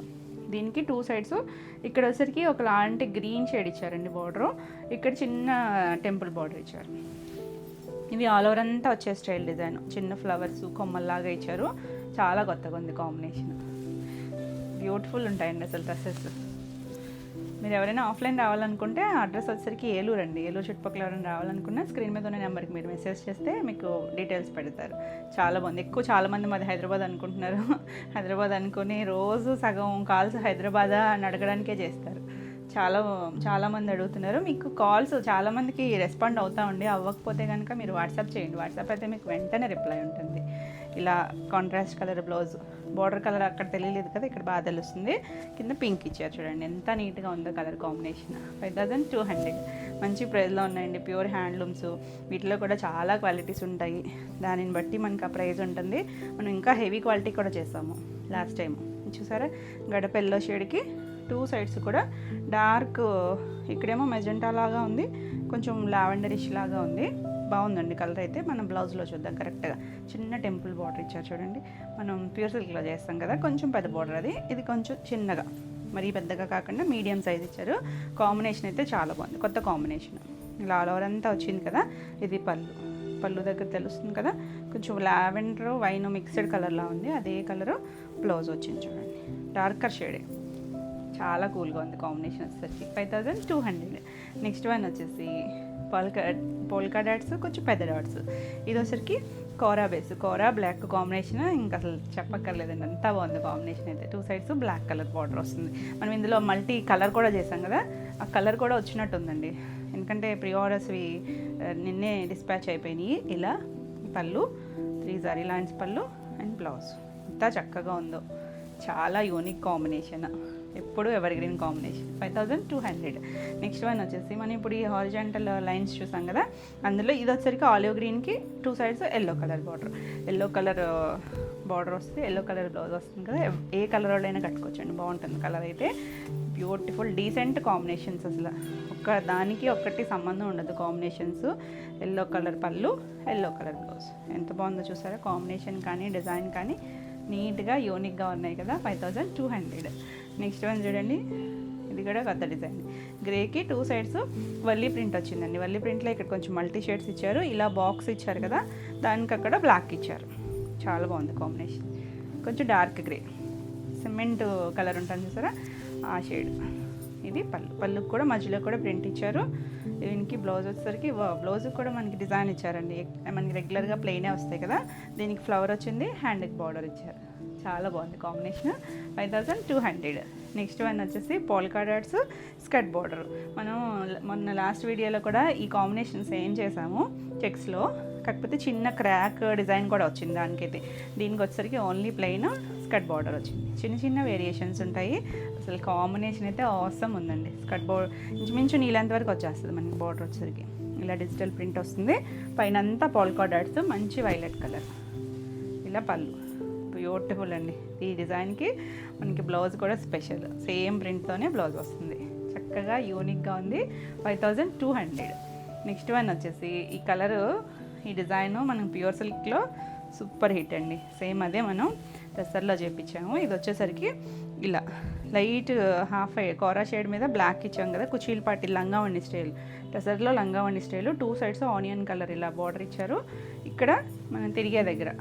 దీనికి 2 సైడ్స్ ఇక్కడ వచ్చేసరికి ఒకలాంటి గ్రీన్ షేడ్ ఇచ్చారండి బార్డరు. ఇక్కడ చిన్న టెంపుల్ బార్డర్ ఇచ్చారు. ఇది ఆల్ ఓవర్ అంతా వచ్చే స్టైల్ డిజైన్, చిన్న ఫ్లవర్స్ కొమ్మల్లాగా ఇచ్చారు. చాలా కొత్తగా ఉంది కాంబినేషన్. బ్యూటిఫుల్ ఉంటాయండి అసలు డ్రెస్సెస్. మీరు ఎవరైనా ఆఫ్లైన్ రావాలనుకుంటే అడ్రస్ వచ్చేసరికి ఏలూరు అండి. ఏలూరు చుట్టుపక్కల ఎవరైనా రావాలనుకున్నా స్క్రీన్ మీద ఉన్న నెంబర్కి మీరు మెసేజ్ చేస్తే మీకు డీటెయిల్స్ పెడతారు. చాలా బాగుంది. చాలామంది మాది హైదరాబాద్ అనుకుంటున్నారు. హైదరాబాద్ అనుకుని రోజు సగం కాల్స్ హైదరాబాద్ అని అడగడానికే చేస్తారు. చాలామంది అడుగుతున్నారు. మీకు కాల్స్ చాలామందికి రెస్పాండ్ అవుతా ఉండి, అవ్వకపోతే కనుక మీరు వాట్సాప్ చేయండి. వాట్సాప్ అయితే మీకు వెంటనే రిప్లై ఉంటుంది. ఇలా contrast colour blouse, border colour అక్కడ తెలియలేదు కదా, ఇక్కడ బాగా తెలుస్తుంది. కింద పింక్ ఇచ్చారు చూడండి, ఎంత నీట్గా ఉందో కలర్ కాంబినేషన్. 5200 మంచి ప్రైస్లో ఉన్నాయండి. ప్యూర్ హ్యాండ్లూమ్స్, వీటిలో కూడా చాలా క్వాలిటీస్ ఉంటాయి. దానిని బట్టి మనకు ఆ ప్రైస్ ఉంటుంది. మనం ఇంకా హెవీ క్వాలిటీ కూడా చేస్తాము. లాస్ట్ టైం చూసారా, గడప ఎల్లో షేడ్కి 2 సైడ్స్ కూడా డార్క్, ఇక్కడేమో మెజెంటా లాగా ఉంది, కొంచెం లావెండరిష్ లాగా ఉంది. బాగుందండి కలర్ అయితే. మనం బ్లౌజ్లో చూద్దాం. కరెక్ట్గా చిన్న టెంపుల్ బార్డర్ ఇచ్చారు చూడండి. మనం ప్యూర్ సిల్క్లో చేస్తాం కదా, కొంచెం పెద్ద బార్డర్ అది. ఇది కొంచెం చిన్నగా, మరీ పెద్దగా కాకుండా మీడియం సైజ్ ఇచ్చారు. కాంబినేషన్ అయితే చాలా బాగుంది, కొత్త కాంబినేషన్. ఇలా ఆల్ ఓవర్ అంతా వచ్చింది కదా. ఇది పళ్ళు దగ్గర తెలుస్తుంది కదా, కొంచెం లావెండర్ వైన్ మిక్స్డ్ కలర్లా ఉంది. అదే కలరు బ్లౌజ్ వచ్చింది చూడండి, డార్కర్ షేడే. చాలా కూల్గా ఉంది కాంబినేషన్ వచ్చేసరికి. 5200. నెక్స్ట్ వన్ వచ్చేసి పోల్కా డాట్స్, కొంచెం పెద్ద డాట్స్. ఇది వచ్చరికి కోరా బేస్, కోరా బ్లాక్ కాంబినేషన్. ఇంకా అసలు చెప్పక్కర్లేదండి, అంతా బాగుంది కాంబినేషన్ అయితే. 2 సైడ్స్ బ్లాక్ కలర్ బార్డర్ వస్తుంది. మనం ఇందులో మల్టీ కలర్ కూడా చేసాం కదా, ఆ కలర్ కూడా వచ్చినట్టు ఉందండి. ఎందుకంటే ప్రీ ఆర్డర్స్వి నిన్నే డిస్పాచ్ అయిపోయినాయి. ఇలా పళ్ళు 3 జరీ లైన్స్ పళ్ళు అండ్ బ్లౌజ్. ఎంత చక్కగా ఉందో, చాలా యూనిక్ కాంబినేషన్, ఎప్పుడు ever green combination. 5200. Next one వచ్చేసి మనం ఇప్పుడు ఈ హారిజాంటల్ లైన్స్ చూసాం కదా, అందులో ఇది వచ్చరికి ఆలివ్ గ్రీన్కి 2 sides yellow colour border. Yellow colour border వస్తుంది, ఎల్లో కలర్ బ్లౌజ్ వస్తుంది కదా. ఏ కలర్ వాళ్ళైనా కట్టుకోవచ్చండి, బాగుంటుంది కలర్ అయితే. బ్యూటిఫుల్ డీసెంట్ కాంబినేషన్స్, అసలు ఒక్క దానికి ఒక్కటి సంబంధం ఉండదు కాంబినేషన్స్. ఎల్లో కలర్ పళ్ళు, ఎల్లో కలర్ బ్లౌజ్. ఎంత బాగుందో చూసారా కాంబినేషన్ కానీ డిజైన్ కానీ, నీట్గా యూనిక్గా ఉన్నాయి కదా. 5200. నెక్స్ట్ వన్ చూడండి, ఇది కూడా కొత్త డిజైన్. గ్రేకి 2 సైడ్స్ వల్లీ ప్రింట్ వచ్చిందండి. వల్లీ ప్రింట్లో ఇక్కడ కొంచెం మల్టీ షేడ్స్ ఇచ్చారు. ఇలా బాక్స్ ఇచ్చారు కదా, దానికి అక్కడ బ్లాక్ ఇచ్చారు. చాలా బాగుంది కాంబినేషన్. కొంచెం డార్క్ గ్రే, సిమెంట్ కలర్ ఉంటుంది చూసారా, ఆ షేడ్. ఇది పళ్ళుకి కూడా మధ్యలో కూడా ప్రింట్ ఇచ్చారు. దీనికి బ్లౌజ్ వచ్చేసరికి బ్లౌజ్ కూడా మనకి డిజైన్ ఇచ్చారండి. మనకి రెగ్యులర్గా ప్లెయినే వస్తాయి కదా, దీనికి ఫ్లవర్ వచ్చింది, హ్యాండ్కి బార్డర్ ఇచ్చారు. చాలా బాగుంది కాంబినేషన్. 5200. నెక్స్ట్ వన్ వచ్చేసి పోల్కా డాట్స్ స్కర్ట్ బార్డర్. మనం మొన్న లాస్ట్ వీడియోలో కూడా ఈ కాంబినేషన్ సేమ్ చేసాము చెక్స్లో, కాకపోతే చిన్న క్రాక్ డిజైన్ కూడా వచ్చింది దానికైతే. దీనికి వచ్చేసరికి ఓన్లీ ప్లెయిన్ స్కర్ట్ బార్డర్ వచ్చింది. చిన్న చిన్న వేరియేషన్స్ ఉంటాయి. అసలు కాంబినేషన్ అయితే ఆసమ్ ఉందండి. స్కర్ట్ బార్డర్ ఇంచుమించు నీళ్ళంత వరకు వచ్చేస్తుంది మనకి బార్డర్ వచ్చేసరికి. ఇలా డిజిటల్ ప్రింట్ వస్తుంది, పైన అంతా పోల్కా డాట్స్, మంచి వైలెట్ కలర్. ఇలా పళ్ళు బ్యూటిఫుల్ అండి. ఈ డిజైన్కి మనకి బ్లౌజ్ కూడా స్పెషల్, సేమ్ ప్రింట్తోనే బ్లౌజ్ వస్తుంది. చక్కగా యూనిక్గా ఉంది. 5200. నెక్స్ట్ వన్ వచ్చేసి ఈ కలరు, ఈ డిజైన్ మనం ప్యూర్ సిల్క్లో సూపర్ హిట్ అండి. సేమ్ అదే మనం టెస్సర్లో చేయించాము. ఇది వచ్చేసరికి ఇలా లైట్ హాఫ్ కోరా షేడ్ మీద బ్లాక్ ఇచ్చాం కదా, కుచీలు పాటి లంగావణి స్టైల్. టెస్సర్లో లంగావణి స్టైల్. 2 సైడ్స్ ఆనియన్ కలర్ ఇలా బార్డర్ ఇచ్చారు. ఇక్కడ మనం తిరిగే దగ్గర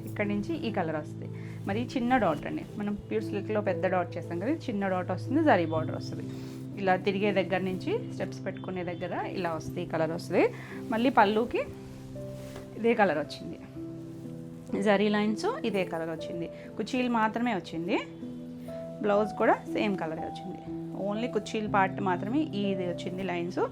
ఇక్కడ నుంచి ఈ కలర్ వస్తుంది. మరి చిన్న డాట్ అండి, మనం ప్యూర్ సిల్క్లో పెద్ద డాట్ చేస్తాం కదా, చిన్న డాట్ వస్తుంది, జరీ బార్డర్ వస్తుంది. ఇలా తిరిగే దగ్గర నుంచి స్టెప్స్ పెట్టుకునే దగ్గర ఇలా వస్తుంది, ఈ కలర్ వస్తుంది. మళ్ళీ పళ్ళుకి ఇదే కలర్ వచ్చింది, జరీ లైన్స్ ఇదే కలర్ వచ్చింది. కుచీలు మాత్రమే వచ్చింది. బ్లౌజ్ కూడా సేమ్ కలరే వచ్చింది. ఓన్లీ కుచీల పార్ట్ మాత్రమే ఇది వచ్చింది లైన్స్.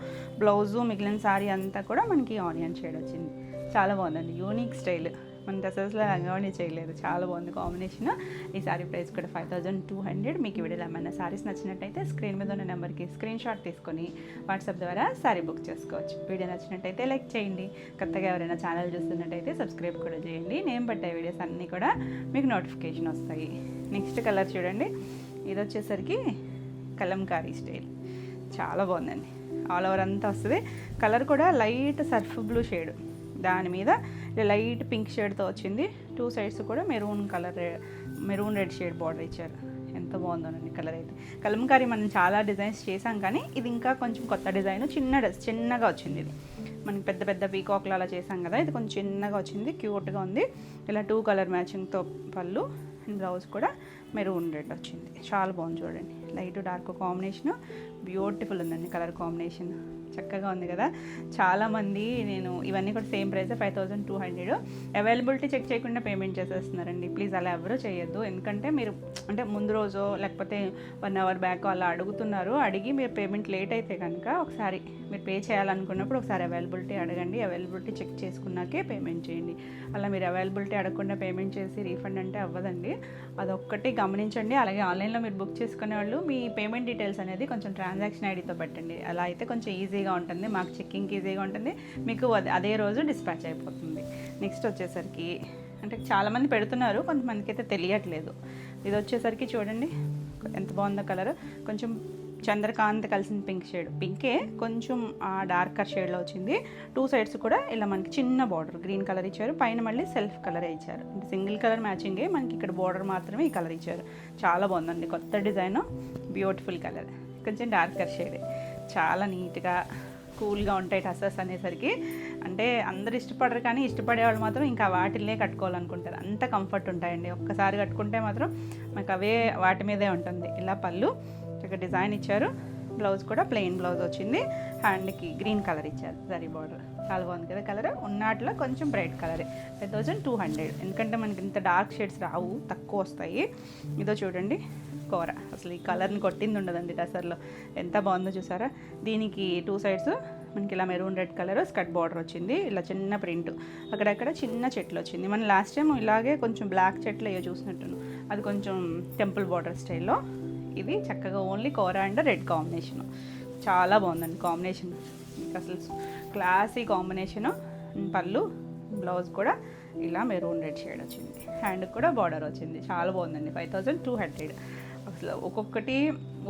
బ్లౌజు మిగిలిన సారీ అంతా కూడా మనకి ఆనియన్ షేడ్ వచ్చింది. చాలా బాగుందండి, యూనిక్ స్టైల్. మన డ్రెస్సెస్లో రంగవని చేయలేదు, చాలా బాగుంది కాంబినేషన్. ఈ సారీ ప్రైస్ కూడా 5200. మీకు ఈ వీడియోలో ఏమైనా సారీస్ నచ్చినట్టయితే స్క్రీన్ మీద ఉన్న నెంబర్కి స్క్రీన్ షాట్ తీసుకొని వాట్సాప్ ద్వారా సారీ బుక్ చేసుకోవచ్చు. వీడియో నచ్చినట్టయితే లైక్ చేయండి. కొత్తగా ఎవరైనా ఛానల్ చూస్తున్నట్టయితే సబ్స్క్రైబ్ కూడా చేయండి. నేను పట్టే వీడియోస్ అన్నీ కూడా మీకు నోటిఫికేషన్ వస్తాయి. నెక్స్ట్ కలర్ చూడండి, ఇది వచ్చేసరికి కలంకారీ స్టైల్. చాలా బాగుందండి, ఆల్ ఓవర్ అంతా వస్తుంది. కలర్ కూడా లైట్ సర్ఫ్ బ్లూ షేడ్, దాని మీద లైట్ పింక్ షేడ్తో వచ్చింది. 2 సైడ్స్ కూడా మెరూన్ రెడ్ షేడ్ బార్డర్ ఇచ్చారు. ఎంత బాగుందోనండి కలర్ అయితే. కలంకారీ మనం చాలా డిజైన్స్ చేసాం, కానీ ఇది ఇంకా కొంచెం కొత్త డిజైన్. చిన్నగా వచ్చింది. ఇది మనకి పెద్ద పెద్ద పీకాక్లు అలా చేసాం కదా, ఇది కొంచెం చిన్నగా వచ్చింది, క్యూట్గా ఉంది. ఇలా 2 కలర్ మ్యాచింగ్తో పళ్ళు అండ్ బ్లౌజ్ కూడా మెరూన్ రెడ్ వచ్చింది. చాలా బాగుంది చూడండి, లైట్ డార్క్ కాంబినేషన్ బ్యూటిఫుల్ ఉందండి కలర్ కాంబినేషన్, చక్కగా ఉంది కదా. చాలామంది నేను ఇవన్నీ కూడా సేమ్ ప్రైస్ 5200. అవైలబిలిటీ చెక్ చేయకుండా పేమెంట్ చేసేస్తున్నారండి. ప్లీజ్ అలా ఎవరూ చేయొద్దు, ఎందుకంటే మీరు అంటే ముందు రోజు లేకపోతే 1 అవర్ బ్యాక్ అలా అడుగుతున్నారు. అడిగి మీరు పేమెంట్ లేట్ అయితే కనుక ఒకసారి మీరు పే చేయాలనుకున్నప్పుడు ఒకసారి అవైలబిలిటీ అడగండి, అవైలబిలిటీ చెక్ చేసుకున్నాకే పేమెంట్ చేయండి. అలా మీరు అవైలబిలిటీ అడగకుండా పేమెంట్ చేసి రీఫండ్ అంటే అవ్వదండి, అదొక్కటి గమనించండి. అలాగే ఆన్లైన్లో మీరు బుక్ చేసుకునే వాళ్ళు మీ పేమెంట్ డీటెయిల్స్ అనేది కొంచెం ట్రాన్సాక్షన్ ఐడితో పెట్టండి, అలా అయితే కొంచెం ఈజీగా ఉంటుంది, మాకు చెక్కింగ్కి ఈజీగా ఉంటుంది, మీకు అదే రోజు డిస్పాచ్ అయిపోతుంది. నెక్స్ట్ వచ్చేసరికి అంటే చాలామంది పెడుతున్నారు, కొంతమందికి అయితే తెలియట్లేదు. ఇది వచ్చేసరికి చూడండి ఎంత బాగుందో కలర్, కొంచెం చంద్రకాంత్ కలిసిన పింక్ షేడ్, పింకే కొంచెం డార్కర్ షేడ్లో వచ్చింది. 2 సైడ్స్ కూడా ఇలా మనకి చిన్న బార్డర్ గ్రీన్ కలర్ ఇచ్చారు, పైన మళ్ళీ సెల్ఫ్ కలర్ ఇచ్చారు, అంటే సింగిల్ కలర్ మ్యాచింగే, మనకి ఇక్కడ బార్డర్ మాత్రమే ఈ కలర్ ఇచ్చారు. చాలా బాగుందండి, కొత్త డిజైన్, బ్యూటిఫుల్ కలర్, కొంచెం డార్కర్ షేడ్, చాలా నీట్గా కూల్గా ఉంటాయి టసర్స్ అనేసరికి. అంటే అందరు ఇష్టపడరు, కానీ ఇష్టపడే వాళ్ళు మాత్రం ఇంకా వాటిల్నే కట్టుకోవాలనుకుంటారు, అంత కంఫర్ట్ ఉంటాయండి. ఒక్కసారి కట్టుకుంటే మాత్రం మాకు అవే వాటి మీదే ఉంటుంది. ఇలా పళ్ళు చక్కగా డిజైన్ ఇచ్చారు, బ్లౌజ్ కూడా ప్లెయిన్ బ్లౌజ్ వచ్చింది, హ్యాండ్కి గ్రీన్ కలర్ ఇచ్చారు, జరీ బార్డర్, చాలా బాగుంది కదా కలర్. ఉన్నాట్లో కొంచెం బ్రైట్ కలరే, 5200. ఎందుకంటే మనకి ఇంత డార్క్ షేడ్స్ రావు, తక్కువ వస్తాయి. ఇదో చూడండి కూర, అసలు ఈ కలర్ని కొట్టింది ఉండదండి టసర్లో, ఎంత బాగుందో చూసారా. దీనికి 2 సైడ్స్ మనకి ఇలా maroon red colour skirt border వచ్చింది, ఇలా చిన్న ప్రింట్, అక్కడక్కడ చిన్న చెట్లు వచ్చింది. మనం లాస్ట్ టైం ఇలాగే కొంచెం బ్లాక్ చెట్లు అయ్యో చూసినట్టును, అది కొంచెం టెంపుల్ బార్డర్ స్టైల్లో. ఇది చక్కగా ఓన్లీ కూర అండ్ రెడ్ కాంబినేషను, చాలా బాగుందండి కాంబినేషన్, అసలు క్లాసీ కాంబినేషను. పళ్ళు బ్లౌజ్ కూడా ఇలా మెరూన్ రెడ్ షేడ్ వచ్చింది, హ్యాండ్కి కూడా బార్డర్ వచ్చింది, చాలా బాగుందండి. 5200. అసలు ఒక్కొక్కటి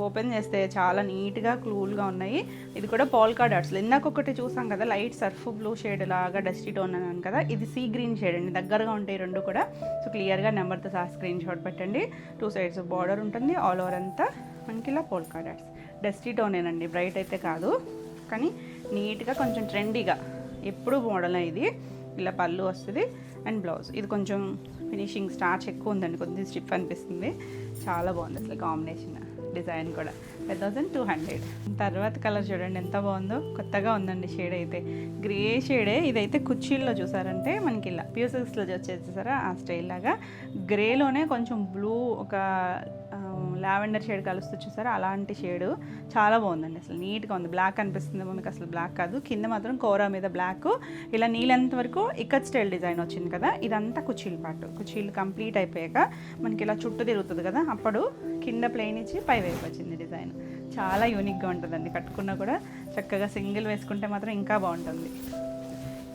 ఓపెన్ చేస్తే చాలా నీట్గా క్లూల్గా ఉన్నాయి. ఇది కూడా పోల్కా డాట్స్లో, ఇందాక ఒకటి చూసాం కదా లైట్ సర్ఫ్ బ్లూ షేడ్ లాగా డస్టీ టోన్ అన్నాను కదా, ఇది సీ గ్రీన్ షేడ్ అండి, దగ్గరగా ఉంటాయి రెండు కూడా. సో క్లియర్గా నెంబర్తో సహా స్క్రీన్ షాట్ పెట్టండి. 2 సైడ్స్ బార్డర్ ఉంటుంది, ఆల్ ఓవర్ అంతా మనకి ఇలా పోల్కా డాట్స్, డస్టీ టోనేనండి, బ్రైట్ అయితే కాదు, కానీ నీట్గా కొంచెం ట్రెండీగా ఎప్పుడు మోడల్ ఇది. ఇలా పళ్ళు వస్తుంది అండ్ బ్లౌజ్, ఇది కొంచెం ఫినిషింగ్ స్టార్చ్ ఎక్కువ ఉందండి, కొద్దిగా స్టిఫ్ అనిపిస్తుంది, చాలా బాగుంది అసలు కాంబినేషన్, డిజైన్ కూడా 5200. తర్వాత కలర్ చూడండి ఎంత బాగుందో, కొత్తగా ఉందండి షేడ్ అయితే, గ్రే షేడే. ఇదైతే కుర్చీల్లో చూసారంటే మనకి ఇలా ప్యూసెస్లో వచ్చేసారా ఆ స్టైల్ లాగా, గ్రేలోనే కొంచెం బ్లూ ఒక లావెండర్ షేడ్ కలుస్తూ చూసారా అలాంటి షేడు, చాలా బాగుందండి, అసలు నీట్గా ఉంది. బ్లాక్ అనిపిస్తుందేమో మీకు, అసలు బ్లాక్ కాదు, కింద మాత్రం కోరా మీద బ్లాక్, ఇలా నీళ్ళంత వరకు ఇక్కత్ స్టైల్ డిజైన్ వచ్చింది కదా. ఇదంతా కుర్చీలు పాటు, కుర్చీలు కంప్లీట్ అయిపోయాక మనకి ఇలా చుట్టూ తిరుగుతుంది కదా, అప్పుడు కింద ప్లెయిన్ ఇచ్చి పై వైపు వచ్చింది డిజైన్, చాలా యూనిక్గా ఉంటుందండి. కట్టుకున్నా కూడా చక్కగా సింగిల్ వేసుకుంటే మాత్రం ఇంకా బాగుంటుంది.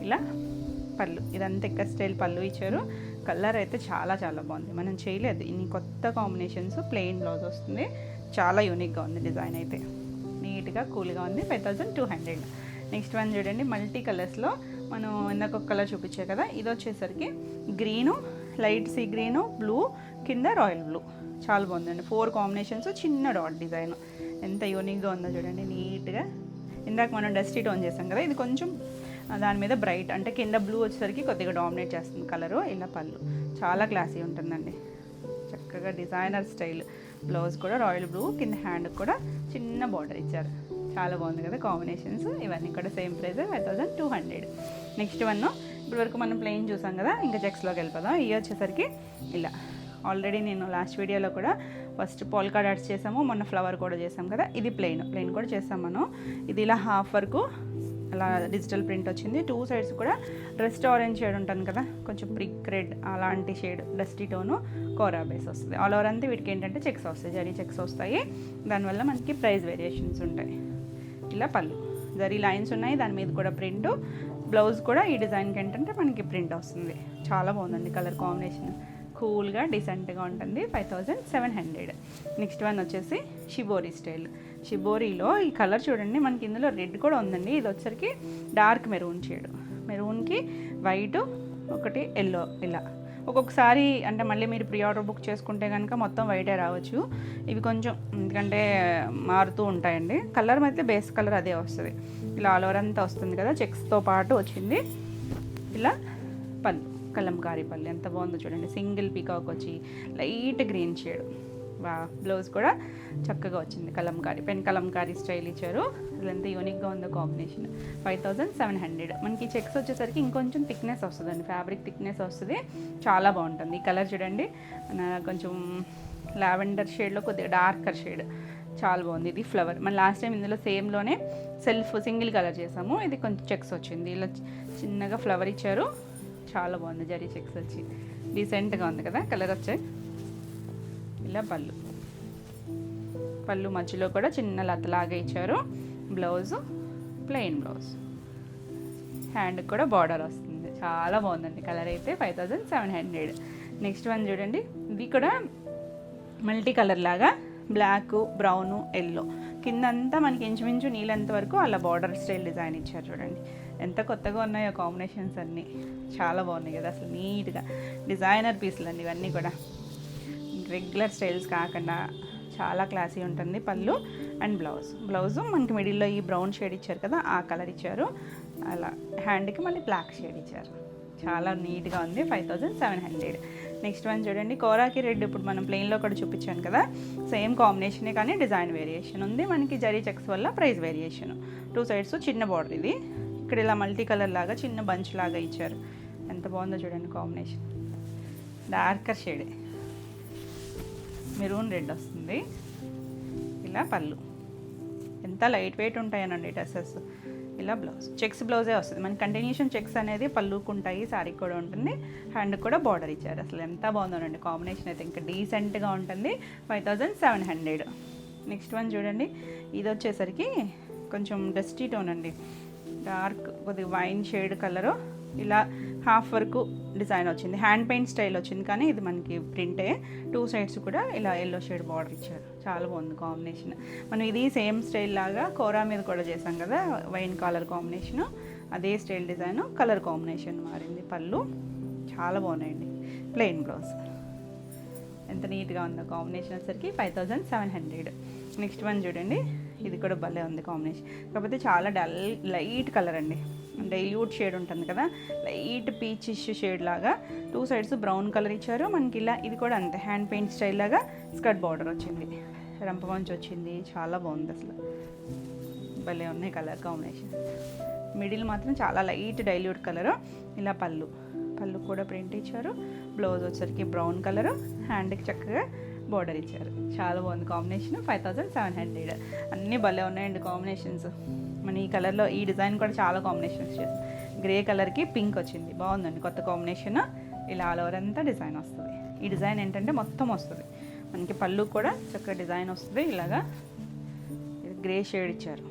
ఇలా పళ్ళు, ఇదంతా ఇక్కత్ స్టైల్ పళ్ళు ఇచ్చారు, కలర్ అయితే చాలా చాలా బాగుంది, మనం చేయలేదు ఇన్ని కొత్త కాంబినేషన్స్. ప్లెయిన్ బ్లౌజ్ వస్తుంది, చాలా యూనిక్గా ఉంది డిజైన్ అయితే, నీట్గా కూల్గా ఉంది. 5200. నెక్స్ట్ వన్ చూడండి, మల్టీ కలర్స్లో మనం ఇందాక ఒక కలర్ చూపించే కదా, ఇది వచ్చేసరికి green, light sea green, blue, కింద రాయల్ బ్లూ, చాలా బాగుందండి. 4 కాంబినేషన్స్, చిన్న డాట్ డిజైన్, ఎంత యూనిక్గా ఉందో చూడండి నీట్గా. ఇందాక మనం డస్టీ టోన్ చేసాం కదా, ఇది కొంచెం దాని మీద బ్రైట్, అంటే కింద బ్లూ వచ్చేసరికి కొద్దిగా డామినేట్ చేస్తుంది కలరు. ఇలా పళ్ళు చాలా క్లాసీ ఉంటుందండి, చక్కగా డిజైనర్ స్టైల్. బ్లౌజ్ కూడా రాయల్ బ్లూ, కింద హ్యాండ్కి కూడా చిన్న బార్డర్ ఇచ్చారు, చాలా బాగుంది కదా కాంబినేషన్స్. ఇవన్నీ కూడా సేమ్ ప్రైస్ 5200. నెక్స్ట్ వన్, ఇప్పుడు వరకు మనం ప్లెయిన్ చూసాం కదా, ఇంకా చెక్స్లోకి వెళ్ళిపోదాం. ఇవి వచ్చేసరికి ఇలా, ఆల్రెడీ నేను లాస్ట్ వీడియోలో కూడా ఫస్ట్ పోల్కా డాట్స్ చేసాము, మొన్న ఫ్లవర్ కూడా చేసాం కదా, ఇది ప్లెయిన్ కూడా చేసాం మనం. ఇది ఇలా హాఫ్ వరకు అలా డిజిటల్ ప్రింట్ వచ్చింది. 2 సైడ్స్ కూడా రెస్ట్ ఆరెంజ్ షేడ్ ఉంటుంది కదా, కొంచెం బ్రిక్ రెడ్ అలాంటి షేడ్, డస్టీ టోను, కోరా బేస్ వస్తుంది. ఆల్ ఓవర్ అంతా వీటికి ఏంటంటే చెక్స్ వస్తాయి, జరీ చెక్స్ వస్తాయి, దానివల్ల మనకి ప్రైస్ వేరియేషన్స్ ఉంటాయి. ఇలా పళ్ళు, జరీ లైన్స్ ఉన్నాయి, దాని మీద కూడా ప్రింట్. బ్లౌజ్ కూడా ఈ డిజైన్కి ఏంటంటే మనకి ప్రింట్ వస్తుంది, చాలా బాగుందండి కలర్ కాంబినేషన్, కూల్గా డీసెంట్గా ఉంటుంది. 5700. నెక్స్ట్ వన్ వచ్చేసి షిబోరి స్టైల్. షిబోరీలో ఈ కలర్ చూడండి, మనకి ఇందులో రెడ్ కూడా ఉందండి. ఇది వచ్చరికి డార్క్ మెరూన్ షేడ్, మెరూన్కి వైట్, ఒకటి ఎల్లో. ఇలా ఒక్కొక్కసారి అంటే మళ్ళీ మీరు ప్రీ ఆర్డర్ బుక్ చేసుకుంటే కనుక మొత్తం వైటే రావచ్చు, ఇవి కొంచెం ఎందుకంటే మారుతూ ఉంటాయండి. కలర్ అయితే బేస్ కలర్ అదే వస్తుంది, ఇలా ఆల్ ఓవర్ అంతా వస్తుంది కదా, చెక్స్తో పాటు వచ్చింది. ఇలా పళ్ళు కలంకారీ పళ్ళు ఎంత బాగుందో చూడండి. సింగిల్ పీకాక్ వచ్చి లైట్ గ్రీన్ షేడ్. బ్లౌజ్ కూడా చక్కగా వచ్చింది. కలంకారీ పెన్ కలంకారీ స్టైల్ ఇచ్చారు. అసలు ఎంత యూనిక్గా ఉందో కాంబినేషన్. 5700. మనకి చెక్స్ వచ్చేసరికి ఇంకొంచెం థిక్నెస్ వస్తుందండి, ఫ్యాబ్రిక్ థిక్నెస్ వస్తుంది. చాలా బాగుంటుంది. ఈ కలర్ చూడండి, కొంచెం లావెండర్ షేడ్లో కొద్దిగా డార్కర్ షేడ్, చాలా బాగుంది. ఇది ఫ్లవర్. మన లాస్ట్ టైం ఇందులో సేమ్లోనే సెల్ఫ్ సింగిల్ కలర్ చేసాము. ఇది కొంచెం చెక్స్ వచ్చింది. ఇలా చిన్నగా ఫ్లవర్ ఇచ్చారు. చాలా బాగుంది. జరీ చెక్స్ వచ్చి డీసెంట్గా ఉంది కదా కలర్ వచ్చాయి. ఇలా పళ్ళు మధ్యలో కూడా చిన్న లతలాగా ఇచ్చారు. బ్లౌజు ప్లెయిన్ బ్లౌజ్, హ్యాండ్కి కూడా బార్డర్ వస్తుంది. చాలా బాగుందండి కలర్ అయితే. 5700. నెక్స్ట్ వన్ చూడండి, ఇది కూడా మల్టీ కలర్ లాగా బ్లాక్, బ్రౌను, ఎల్లో, కిందంతా మనకి ఇంచుమించు నీళ్ళంత వరకు అలా బార్డర్ స్టైల్ డిజైన్ ఇచ్చారు. చూడండి ఎంత కొత్తగా ఉన్నాయో కాంబినేషన్స్ అన్నీ. చాలా బాగున్నాయి కదా అసలు. నీట్గా డిజైనర్ పీసులు అండి ఇవన్నీ కూడా. రెగ్యులర్ స్టైల్స్ కాకుండా చాలా క్లాసీ ఉంటుంది. పళ్ళు అండ్ బ్లౌజు మనకి మిడిల్లో ఈ బ్రౌన్ షేడ్ ఇచ్చారు కదా, ఆ కలర్ ఇచ్చారు. అలా హ్యాండ్కి మళ్ళీ బ్లాక్ షేడ్ ఇచ్చారు. చాలా నీట్గా ఉంది. 5700. నెక్స్ట్ వన్ చూడండి, కోరాకి రెడ్. ఇప్పుడు మనం ప్లెయిన్లో కూడా చూపించాను కదా, సేమ్ కాంబినేషనే కానీ డిజైన్ వేరియేషన్ ఉంది. మనకి జరీ చెక్స్ వల్ల ప్రైస్ వేరియేషన్. 2 సైడ్స్ చిన్న బార్డర్. ఇది ఇక్కడ ఇలా మల్టీ కలర్ లాగా చిన్న బంచ్ లాగా ఇచ్చారు. ఎంత బాగుందో చూడండి కాంబినేషన్. డార్కర్ షేడే, మెరూన్ రెడ్ వస్తుంది. ఇలా పళ్ళు ఎంత లైట్ వెయిట్ ఉంటాయనండి డ్రెస్సెస్. ఇలా బ్లౌజ్ చెక్స్ బ్లౌజే వస్తుంది మనకి. కంటిన్యూషన్ చెక్స్ అనేది పళ్ళుకు ఉంటాయి, శారీకి కూడా ఉంటుంది. హ్యాండ్కి కూడా బార్డర్ ఇచ్చారు. అసలు ఎంత బాగుందోనండి కాంబినేషన్ అయితే. ఇంకా డీసెంట్గా ఉంటుంది. 5700. నెక్స్ట్ వన్ చూడండి, ఇది వచ్చేసరికి కొంచెం డస్టీ టోన్ అండి. డార్క్ కొద్దిగా వైన్ షేడ్ కలరు. ఇలా హాఫ్ వరకు డిజైన్ వచ్చింది. హ్యాండ్ పెయింట్ స్టైల్ వచ్చింది కానీ ఇది మనకి ప్రింటే. 2 సైడ్స్ కూడా ఇలా ఎల్లో షేడ్ బార్డర్ ఇచ్చారు. చాలా బాగుంది కాంబినేషన్. మనం ఇది సేమ్ స్టైల్ లాగా కోరా మీద కూడా చేసాం కదా, వైన్ కలర్ కాంబినేషను. అదే స్టైల్ డిజైన్, కలర్ కాంబినేషన్ మారింది. పళ్ళు చాలా బాగున్నాయండి. Plain blouse. ఎంత నీట్గా ఉందో కాంబినేషన్ వచ్చేసరికి 5700. నెక్స్ట్ వన్ చూడండి, ఇది కూడా భలే ఉంది కాంబినేషన్. కాకపోతే చాలా లైట్ కలర్ అండి. డైల్యూట్ షేడ్ ఉంటుంది కదా, లైట్ పీచిష్ షేడ్ లాగా. 2 సైడ్స్ బ్రౌన్ కలర్ ఇచ్చారు మనకి. ఇలా ఇది కూడా అంతే, హ్యాండ్ పెయింట్ స్టైల్ లాగా స్కర్ట్ బార్డర్ వచ్చింది, రంప మంచి వచ్చింది. చాలా బాగుంది అసలు. భలే ఉన్నాయి కలర్ కాంబినేషన్. మిడిల్ మాత్రం చాలా లైట్ డైల్యూట్ కలరు. ఇలా పళ్ళు కూడా ప్రింట్ ఇచ్చారు. బ్లౌజ్ వచ్చరికి బ్రౌన్ కలరు, హ్యాండ్కి చక్కగా బార్డర్ ఇచ్చారు. చాలా బాగుంది కాంబినేషన్. 5700. అన్నీ భలే ఉన్నాయండి కాంబినేషన్స్. మన ఈ కలర్లో ఈ డిజైన్ కూడా చాలా కాంబినేషన్స్ చేస్తాం. గ్రే కలర్కి పింక్ వచ్చింది, బాగుందండి కొత్త కాంబినేషన్. ఇలా ఆల్ ఓవర్ అంతా డిజైన్ వస్తుంది. ఈ డిజైన్ ఏంటంటే మొత్తం వస్తుంది మనకి. పళ్ళు కూడా చక్కగా డిజైన్ వస్తుంది. ఇలాగా గ్రే షేడ్ ఇచ్చారు,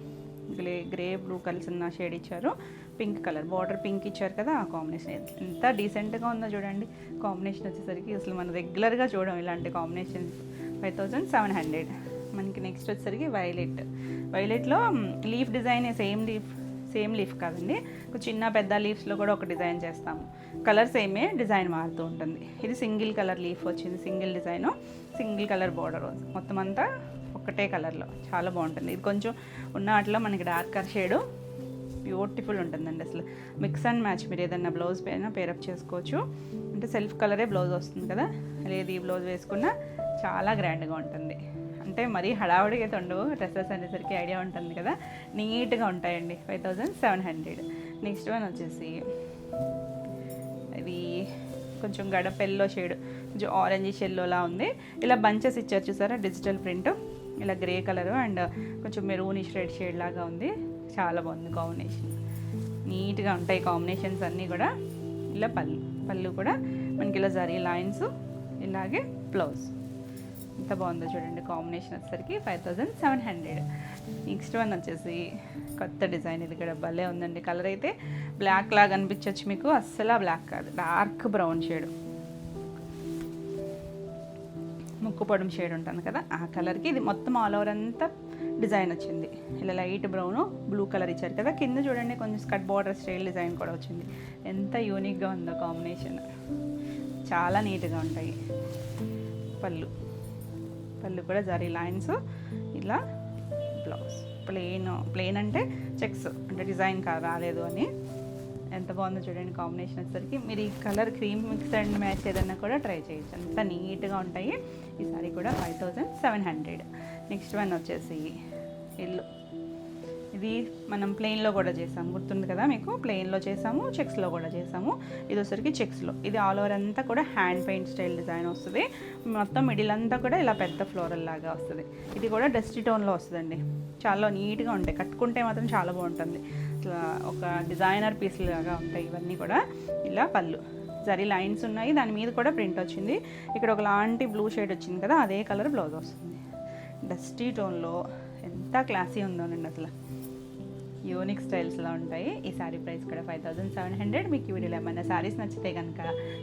గ్రే బ్లూ కలిసిన షేడ్ ఇచ్చారు. పింక్ కలర్ బార్డర్ పింక్ ఇచ్చారు కదా, ఆ కాంబినేషన్ ఎంత డీసెంట్గా ఉందో చూడండి. కాంబినేషన్ వచ్చేసరికి అసలు మనం రెగ్యులర్గా చూడడం ఇలాంటి కాంబినేషన్స్. 5700. మనకి నెక్స్ట్ వచ్చేసరికి వైలెట్లో లీఫ్ డిజైన్. సేమ్ లీఫ్ కాదండి, చిన్న పెద్ద లీవ్స్లో కూడా ఒక డిజైన్ చేస్తాము. కలర్ సేమే, డిజైన్ మారుతూ ఉంటుంది. ఇది సింగిల్ కలర్ లీఫ్ వచ్చింది, single design, single colour border. మొత్తం అంతా ఒకటే కలర్లో చాలా బాగుంటుంది. ఇది కొంచెం ఉన్న వాటిలో మనకి డార్కర్ షేడు బ్యూటిఫుల్ ఉంటుందండి అసలు. Mix and match. మీరు ఏదన్నా బ్లౌజ్ పైన పేరప్ చేసుకోవచ్చు. అంటే సెల్ఫ్ కలరే బ్లౌజ్ వస్తుంది కదా, లేదు ఈ బ్లౌజ్ వేసుకున్నా చాలా గ్రాండ్గా ఉంటుంది. అంటే మరీ హడావుడిగా అయితే ఉండవు డ్రెస్సెస్ అనేసరికి, ఐడియా ఉంటుంది కదా, నీట్గా ఉంటాయండి. 5700. నెక్స్ట్ వన్ వచ్చేసి ఇది కొంచెం గడప ఎల్లో షేడ్, కొంచెం ఆరెంజ్ ఎల్లోలా ఉంది. ఇలా బంచెస్ ఇచ్చారు చూసారా, డిజిటల్ ప్రింట్. ఇలా గ్రే కలరు అండ్ కొంచెం మెరూనిష్ రెడ్ షేడ్ లాగా ఉంది. చాలా బాగుంది కాంబినేషన్. నీట్గా ఉంటాయి కాంబినేషన్స్ అన్నీ కూడా. ఇలా పళ్ళు కూడా మనకి ఇలా జరీ లైన్స్, ఇలాగే బ్లౌజ్. ఎంత బాగుందో చూడండి కాంబినేషన్ వచ్చేసరికి. 5700. నెక్స్ట్ వన్ వచ్చేసి కొత్త డిజైన్. ఇది కూడా భలే ఉందండి. కలర్ అయితే బ్లాక్ లాగా అనిపించవచ్చు మీకు, అస్సలు బ్లాక్ కాదు, డార్క్ బ్రౌన్ షేడ్, ముక్కు పొడం షేడ్ ఉంటుంది కదా, ఆ కలర్కి ఇది మొత్తం ఆల్ ఓవర్ అంతా డిజైన్ వచ్చింది. ఇలా లైట్ బ్రౌన్ బ్లూ కలర్ ఇచ్చారు కదా, కింద చూడండి కొంచెం స్కర్ట్ బార్డర్ స్టైల్ డిజైన్ కూడా వచ్చింది. ఎంత యూనిక్గా ఉందో కాంబినేషన్, చాలా నీట్గా ఉంటాయి. పళ్ళు కూడా జరీ లైన్స్. ఇలా బ్లౌజ్ ప్లెయిన్ అంటే చెక్స్, అంటే డిజైన్ రాలేదు అని. ఎంత బాగుందో చూడండి కాంబినేషన్ వచ్చేసరికి. మీరు ఈ colour cream mix and match ఏదన్నా కూడా ట్రై చేయొచ్చు, అంత నీట్గా ఉంటాయి. ఈ సారీ కూడా 5700. నెక్స్ట్ వన్ వచ్చేసి ఇల్లు. ఇది మనం ప్లెయిన్లో కూడా చేసాము, గుర్తుంది కదా మీకు, ప్లెయిన్లో చేసాము, చెక్స్లో కూడా చేసాము. ఇది వచ్చరికి చెక్స్లో. ఇది ఆల్ ఓవర్ అంతా కూడా హ్యాండ్ పెయింట్ స్టైల్ డిజైన్ వస్తుంది. మొత్తం మిడిల్ అంతా కూడా ఇలా పెద్ద ఫ్లోరల్ లాగా వస్తుంది. ఇది కూడా డస్టీ టోన్లో వస్తుందండి. చాలా నీట్గా ఉంటాయి, కట్టుకుంటే మాత్రం చాలా బాగుంటుంది. ఇట్లా ఒక డిజైనర్ పీస్ లాగా ఉంటాయి ఇవన్నీ కూడా. ఇలా పళ్ళు జరీ లైన్స్ ఉన్నాయి, దాని మీద కూడా ప్రింట్ వచ్చింది. ఇక్కడ ఒకలాంటి బ్లూ షేడ్ వచ్చింది కదా, అదే కలర్ బ్లౌజ్ వస్తుంది. డస్టీ టోన్లో ఎంత క్లాసీ ఉందోనండి, అసలు యూనిక్ స్టైల్స్లో ఉంటాయి. ఈ శారీ ప్రైస్ కూడా 5700. మీకు ఈ వీడియోలో ఏమైనా శారీస్ నచ్చితే కనుక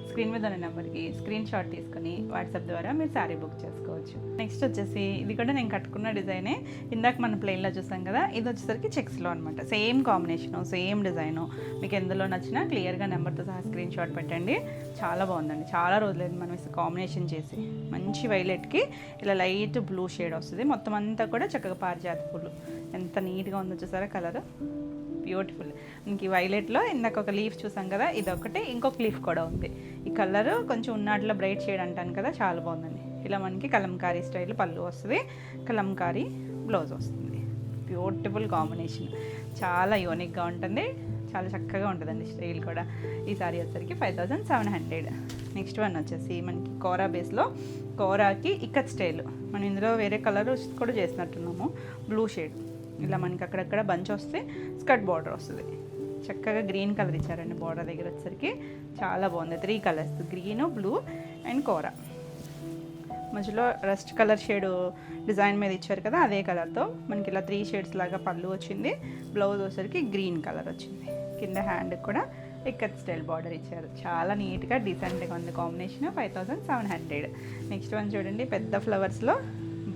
స్క్రీన్ మీద ఉన్న నెంబర్కి స్క్రీన్ షాట్ తీసుకుని వాట్సాప్ ద్వారా మీరు శారీ బుక్ చేసుకోవచ్చు. నెక్స్ట్ వచ్చేసి ఇది కూడా నేను కట్టుకున్న డిజైనే. ఇందాక మనం ప్లెయిన్లో చూసాం కదా, ఇది వచ్చేసరికి చెక్స్లో అనమాట. Same combination, same design. మీకు ఎందులో నచ్చినా క్లియర్గా నెంబర్తో సహా స్క్రీన్ షాట్ పెట్టండి. చాలా బాగుందండి, చాలా రోజులైంది మనం కాంబినేషన్ చేసి. మంచి వైలెట్కి ఇలా లైట్ బ్లూ షేడ్ వస్తుంది. మొత్తం అంతా కూడా చక్కగా పారిజాత పూలు. ఎంత నీట్గా ఉందో చూసారా కలర్, బ్యూటిఫుల్. మనకి వైలెట్లో ఇందాక ఒక లీఫ్ చూసాం కదా, ఇదొకటి, ఇంకొక లీఫ్ కూడా ఉంది. ఈ కలర్ కొంచెం ఉన్నాటిలో బ్రైట్ షేడ్ అంటాను కదా, చాలా బాగుందండి. ఇలా మనకి కలంకారీ స్టైల్ పళ్ళు వస్తుంది, కలంకారీ బ్లౌజ్ వస్తుంది. బ్యూటిఫుల్ కాంబినేషన్, చాలా యూనిక్గా ఉంటుంది, చాలా చక్కగా ఉంటుందండి స్టైల్ కూడా. ఈ సారీ వచ్చేసరికి 5700. నెక్స్ట్ వన్ వచ్చేసి మనకి కోరా బేస్లో, కోరాకి ఇక్కత్ స్టైల్. మనం ఇందులో వేరే కలర్ కూడా చేసినట్టున్నాము, బ్లూ షేడ్. ఇలా మనకి అక్కడక్కడ బంచ్ వస్తే స్కర్ట్ బార్డర్ వస్తుంది. చక్కగా గ్రీన్ కలర్ ఇచ్చారండి బార్డర్ దగ్గర వచ్చేసరికి, చాలా బాగుంది. 3 కలర్స్, గ్రీన్, బ్లూ అండ్ కోరా. మధ్యలో రస్ట్ కలర్ షేడ్ డిజైన్ మీద ఇచ్చారు కదా, అదే కలర్తో మనకి ఇలా 3 షేడ్స్ లాగా పళ్ళు వచ్చింది. బ్లౌజ్ వచ్చేసరికి గ్రీన్ కలర్ వచ్చింది. కింద హ్యాండ్కి కూడా ఇక్కత్ స్టైల్ బార్డర్ ఇచ్చారు. చాలా నీట్గా డీసెంట్గా ఉంది కాంబినేషన్. 5700. నెక్స్ట్ వన్ చూడండి, పెద్ద ఫ్లవర్స్లో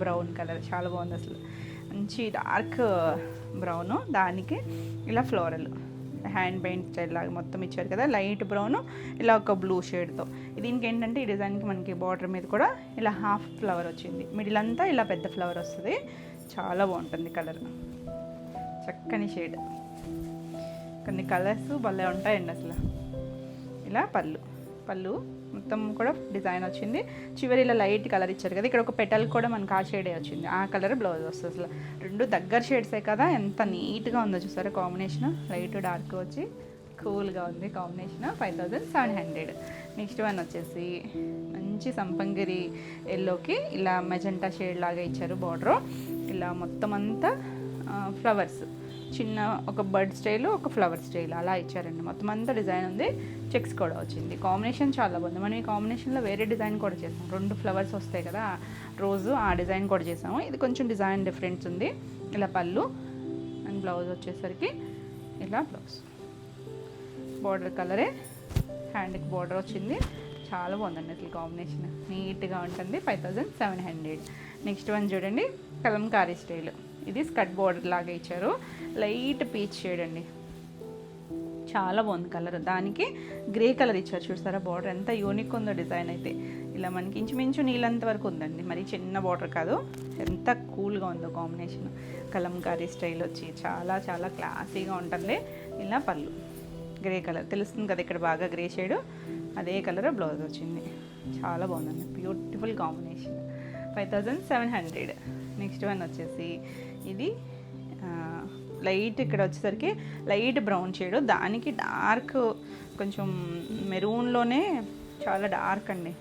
బ్రౌన్ కలర్, చాలా బాగుంది అసలు. మంచి డార్క్ బ్రౌను, దానికి ఇలా ఫ్లోరల్ హ్యాండ్ పెయింట్ స్టైల్ లాగా మొత్తం ఇచ్చారు కదా, లైట్ బ్రౌను ఇలా ఒక బ్లూ షేడ్తో. దీనికి ఏంటంటే ఈ డిజైన్కి మనకి బార్డర్ మీద కూడా ఇలా హాఫ్ ఫ్లవర్ వచ్చింది, మిడిల్ అంతా ఇలా పెద్ద ఫ్లవర్ వస్తుంది. చాలా బాగుంటుంది కలర్, చక్కని షేడ్. కొన్ని కలర్స్ భలే ఉంటాయండి అసలు. ఇలా పళ్ళు మొత్తం కూడా డిజైన్ వచ్చింది. చివరి ఇలా లైట్ కలర్ ఇచ్చారు కదా, ఇక్కడ ఒక పెటల్ కూడా మనకు ఆ షేడే వచ్చింది, ఆ కలర్ బ్లౌజ్ వస్తుంది. అసలు రెండు దగ్గర షేడ్సే కదా, ఎంత నీట్గా ఉందో చూసారా కాంబినేషన్. లైట్ డార్క్ వచ్చి కూల్గా ఉంది కాంబినేషన్. 5700. నెక్స్ట్ వన్ వచ్చేసి మంచి సంపంగిరి ఎల్లోకి ఇలా మెజెంటా షేడ్ లాగా ఇచ్చారు బార్డర్. ఇలా మొత్తం అంతా ఫ్లవర్స్, చిన్న ఒక బర్డ్ స్టైల్, ఒక ఫ్లవర్ స్టైల్ అలా ఇచ్చారండి. మొత్తం అంతా డిజైన్ ఉంది, చెక్స్ కూడా వచ్చింది. కాంబినేషన్ చాలా బాగుంది. మనం ఈ కాంబినేషన్లో వేరే డిజైన్ కూడా చేసాం, 2 ఫ్లవర్స్ వస్తాయి కదా రోజు, ఆ డిజైన్ కూడా చేసాము. ఇది కొంచెం డిజైన్ డిఫరెన్స్ ఉంది. ఇలా పళ్ళు అండ్ బ్లౌజ్ వచ్చేసరికి ఇలా బ్లౌజ్ బార్డర్ కలరే, హ్యాండ్కి బార్డర్ వచ్చింది. చాలా బాగుందండి అసలు కాంబినేషన్, నీట్గా ఉంటుంది. 5700. నెక్స్ట్ వన్ చూడండి, కలంకారీ స్టైల్. ఇది స్కర్ట్ బార్డర్ లాగా ఇచ్చారు, లైట్ పీచ్ షేడ్ అండి, చాలా బాగుంది కలర్. దానికి గ్రే కలర్ ఇచ్చారు, చూస్తారా బార్డర్ ఎంత యూనిక్ ఉందో డిజైన్ అయితే. ఇలా మనకి ఇంచుమించు నీళ్ళంత వరకు ఉందండి, మరి చిన్న బార్డర్ కాదు. ఎంత కూల్గా ఉందో కాంబినేషన్. కలంకారీ స్టైల్ వచ్చి చాలా చాలా క్లాసీగా ఉంటుంది. ఇలా పళ్ళు గ్రే కలర్ తెలుస్తుంది కదా, ఇక్కడ బాగా గ్రే షేడ్, అదే కలర్ బ్లౌజ్ వచ్చింది. చాలా బాగుందండి, బ్యూటిఫుల్ కాంబినేషన్. 5700. నెక్స్ట్ వన్ వచ్చేసి ఇది లైట్, ఇక్కడ వచ్చేసరికి లైట్ బ్రౌన్ షేడ్, దానికి డార్క్ కొంచెం మెరూన్లోనే చాలా డార్క్ అండి,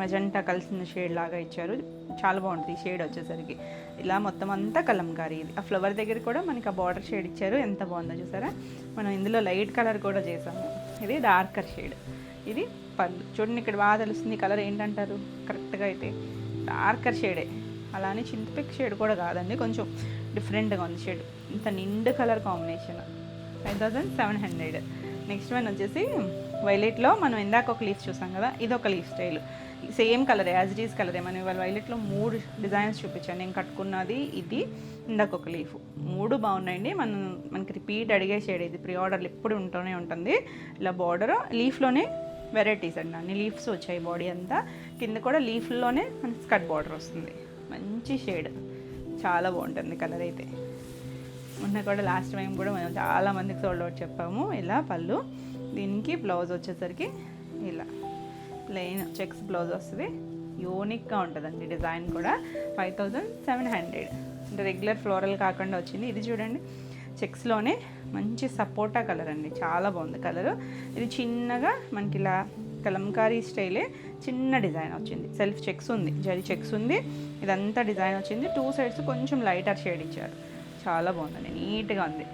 మెజెంటా కలిసిన షేడ్ లాగా ఇచ్చారు. చాలా బాగుంటుంది ఈ షేడ్ వచ్చేసరికి. ఇలా మొత్తం అంతా కలంకారీ. ఇది ఆ ఫ్లవర్ దగ్గర కూడా మనకి ఆ బార్డర్ షేడ్ ఇచ్చారు, ఎంత బాగుందో చూసారా. మనం ఇందులో లైట్ కలర్ కూడా చేసాము, ఇది డార్కర్ షేడ్. ఇది పళ్ళు చూడండి, ఇక్కడ బాగా తెలుస్తుంది కలర్ ఏంటంటారు కరెక్ట్గా అయితే డార్కర్ షేడే. అలానే చింతపిక్ షేడ్ కూడా కాదండి, కొంచెం డిఫరెంట్గా ఉంది షేడ్. ఇంత నిండు కలర్ కాంబినేషన్. 5700. నెక్స్ట్ వన్ వచ్చేసి వైలెట్లో మనం ఇందాక ఒక లీఫ్ చూసాం కదా, ఇది ఒక leaf style, same colour as it is కలరే. మనం ఇవాళ వైలెట్లో 3 డిజైన్స్ చూపించాను, నేను కట్టుకున్నది ఇది, ఇందాక ఒక లీఫ్. 3 బాగున్నాయండి. మనకి రిపీట్ అడిగే షేడ్ ఇది, ప్రీ ఆర్డర్లు ఎప్పుడు ఉంటూనే ఉంటుంది. ఇలా బార్డర్ లీఫ్లోనే వెరైటీస్ అండి, అన్ని లీఫ్స్ వచ్చాయి బాడీ అంతా. కింద కూడా లీఫ్లోనే మనకి స్కర్ట్ బార్డర్ వస్తుంది, మంచి షేడ్, చాలా బాగుంటుంది కలర్ అయితే. మొన్న కూడా లాస్ట్ టైం కూడా మేము చాలా మందికి సోల్డ్ అవుట్ చెప్పాము. ఇలా పళ్ళు, దీనికి బ్లౌజ్ వచ్చేసరికి ఇలా ప్లెయిన్ చెక్స్ బ్లౌజ్ వస్తుంది. యూనిక్గా ఉంటుందండి డిజైన్ కూడా. 5700 అంటే రెగ్యులర్ ఫ్లోరల్ కాకుండా వచ్చింది. ఇది చూడండి చెక్స్లోనే మంచి సపోటా కలర్ అండి, చాలా బాగుంది కలరు. ఇది చిన్నగా మనకి ఇలా కలంకారీ స్టైలే చిన్న డిజైన్ వచ్చింది. సెల్ఫ్ చెక్స్ ఉంది, జరీ చెక్స్ ఉంది, ఇదంతా డిజైన్ వచ్చింది. 2 సైడ్స్ కొంచెం లైటర్ షేడ్ ఇచ్చారు, చాలా బాగుందండి, నీట్గా ఉంది.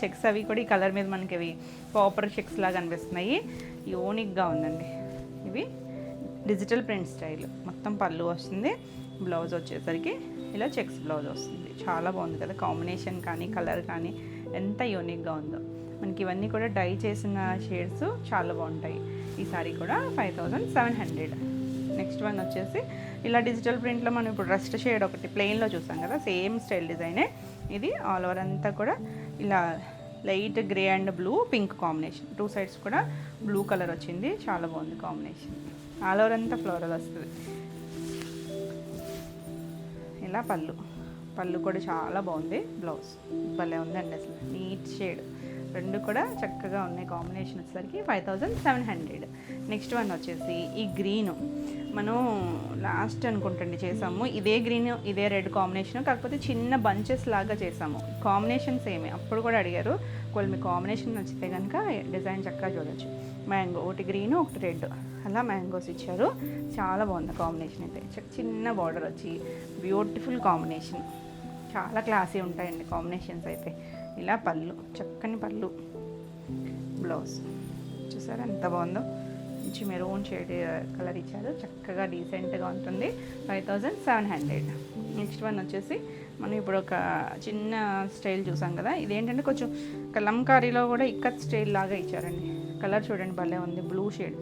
చెక్స్ అవి కూడా ఈ కలర్ మీద మనకి అవి కాపర్ చెక్స్ లాగా అనిపిస్తున్నాయి. యూనిక్గా ఉందండి. ఇవి డిజిటల్ ప్రింట్ స్టైల్, మొత్తం పళ్ళు వస్తుంది. బ్లౌజ్ వచ్చేసరికి ఇలా చెక్స్ బ్లౌజ్ వస్తుంది. చాలా బాగుంది కదా కాంబినేషన్ కానీ కలర్ కానీ ఎంత యూనిక్గా ఉందో. మనకి ఇవన్నీ కూడా డై చేసిన షేడ్స్ చాలా బాగుంటాయి. ఈ సారీ కూడా 5700. నెక్స్ట్ వన్ వచ్చేసి ఇలా డిజిటల్ ప్రింట్లో మనం ఇప్పుడు రస్ట్ షేడ్ ఒకటి ప్లెయిన్లో చూసాం కదా, సేమ్ స్టైల్ డిజైనే. ఇది ఆల్ ఓవర్ అంతా కూడా ఇలా light grey and blue pink combination. 2 sides కూడా బ్లూ కలర్ వచ్చింది, చాలా బాగుంది కాంబినేషన్. ఆల్ ఓవర్ అంతా ఫ్లోరల్ వస్తుంది. ఇలా పళ్ళు కూడా చాలా బాగుంది. బ్లౌజ్ భలే ఉందండి, అసలు నీట్ షేడ్. రెండు కూడా చక్కగా ఉన్నాయి. కాంబినేషన్ వచ్చేసరికి 5700. నెక్స్ట్ వన్ వచ్చేసి ఈ గ్రీను, మనం లాస్ట్ అనుకుంటండి చేసాము ఇదే గ్రీన్ ఇదే రెడ్ కాంబినేషన్, కాకపోతే చిన్న బంచెస్ లాగా చేసాము. కాంబినేషన్ సేమే, అప్పుడు కూడా అడిగారు. ఒకవేళ మీ కాంబినేషన్ నచ్చితే కనుక డిజైన్ చక్కగా చూడొచ్చు. మ్యాంగో ఒకటి గ్రీన్ ఒకటి రెడ్ అలా మ్యాంగోస్ ఇచ్చారు. చాలా బాగుంది కాంబినేషన్ అయితే. చిన్న బార్డర్ వచ్చి బ్యూటిఫుల్ కాంబినేషన్, చాలా క్లాసీ ఉంటాయండి కాంబినేషన్స్ అయితే. ఇలా పళ్ళు, చక్కని పళ్ళు, బ్లౌజ్ చూసారా ఎంత బాగుందో. మంచి మెరూన్ షేడ్ కలర్ ఇచ్చారు, చక్కగా డీసెంట్గా ఉంటుంది. 5700. నెక్స్ట్ వన్ వచ్చేసి మనం ఇప్పుడు ఒక చిన్న స్టైల్ చూసాం కదా, ఇదేంటంటే కొంచెం కలంకారీలో కూడా ఇక్కత్ స్టైల్ లాగా ఇచ్చారండి. కలర్ చూడండి భలే ఉంది, బ్లూ షేడ్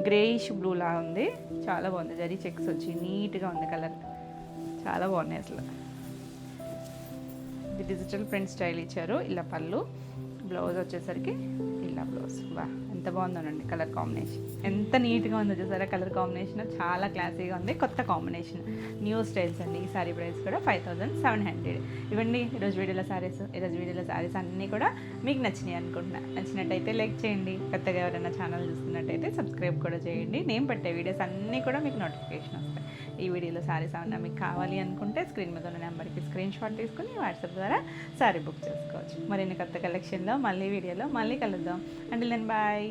గ్రేయిష్ బ్లూ లాగా ఉంది, చాలా బాగుంది. జరీ చెక్స్ వచ్చి నీట్గా ఉంది కలర్, చాలా బాగున్నాయి అసలు. ఇది డిజిటల్ ప్రింట్ స్టైల్ ఇచ్చారు. ఇలా పళ్ళు, బ్లౌజ్ వచ్చేసరికి ఇలా బ్లౌజ్. వా ఎంత బాగుందోనండి కలర్ కాంబినేషన్, ఎంత నీట్గా ఉందో చూసారా. కలర్ కాంబినేషన్ చాలా క్లాసీగా ఉంది, కొత్త కాంబినేషన్, న్యూ స్టైల్స్ అండి. ఈ సారీ ప్రైస్ కూడా 5700. ఇవ్వండి ఈరోజు వీడియోలో సారీస్ అన్నీ కూడా మీకు నచ్చినాయి అనుకుంటున్నా. నచ్చినట్టయితే లైక్ చేయండి, కొత్తగా ఎవరైనా ఛానల్ చూస్తున్నట్టయితే సబ్స్క్రైబ్ కూడా చేయండి. నేను పెట్టే వీడియోస్ అన్నీ కూడా మీకు నోటిఫికేషన్ వస్తాయి. ఈ వీడియోలో సారీస్ ఏమన్నా మీకు కావాలి అనుకుంటే స్క్రీన్ మీద ఉన్న నెంబర్కి స్క్రీన్ షాట్ తీసుకుని వాట్సాప్ ద్వారా సారీ బుక్ చేసుకోవచ్చు. మరిన్ని కొత్త కలెక్షన్లో మళ్ళీ వీడియోలో మళ్ళీ కలుద్దాం. అంటే బాయ్.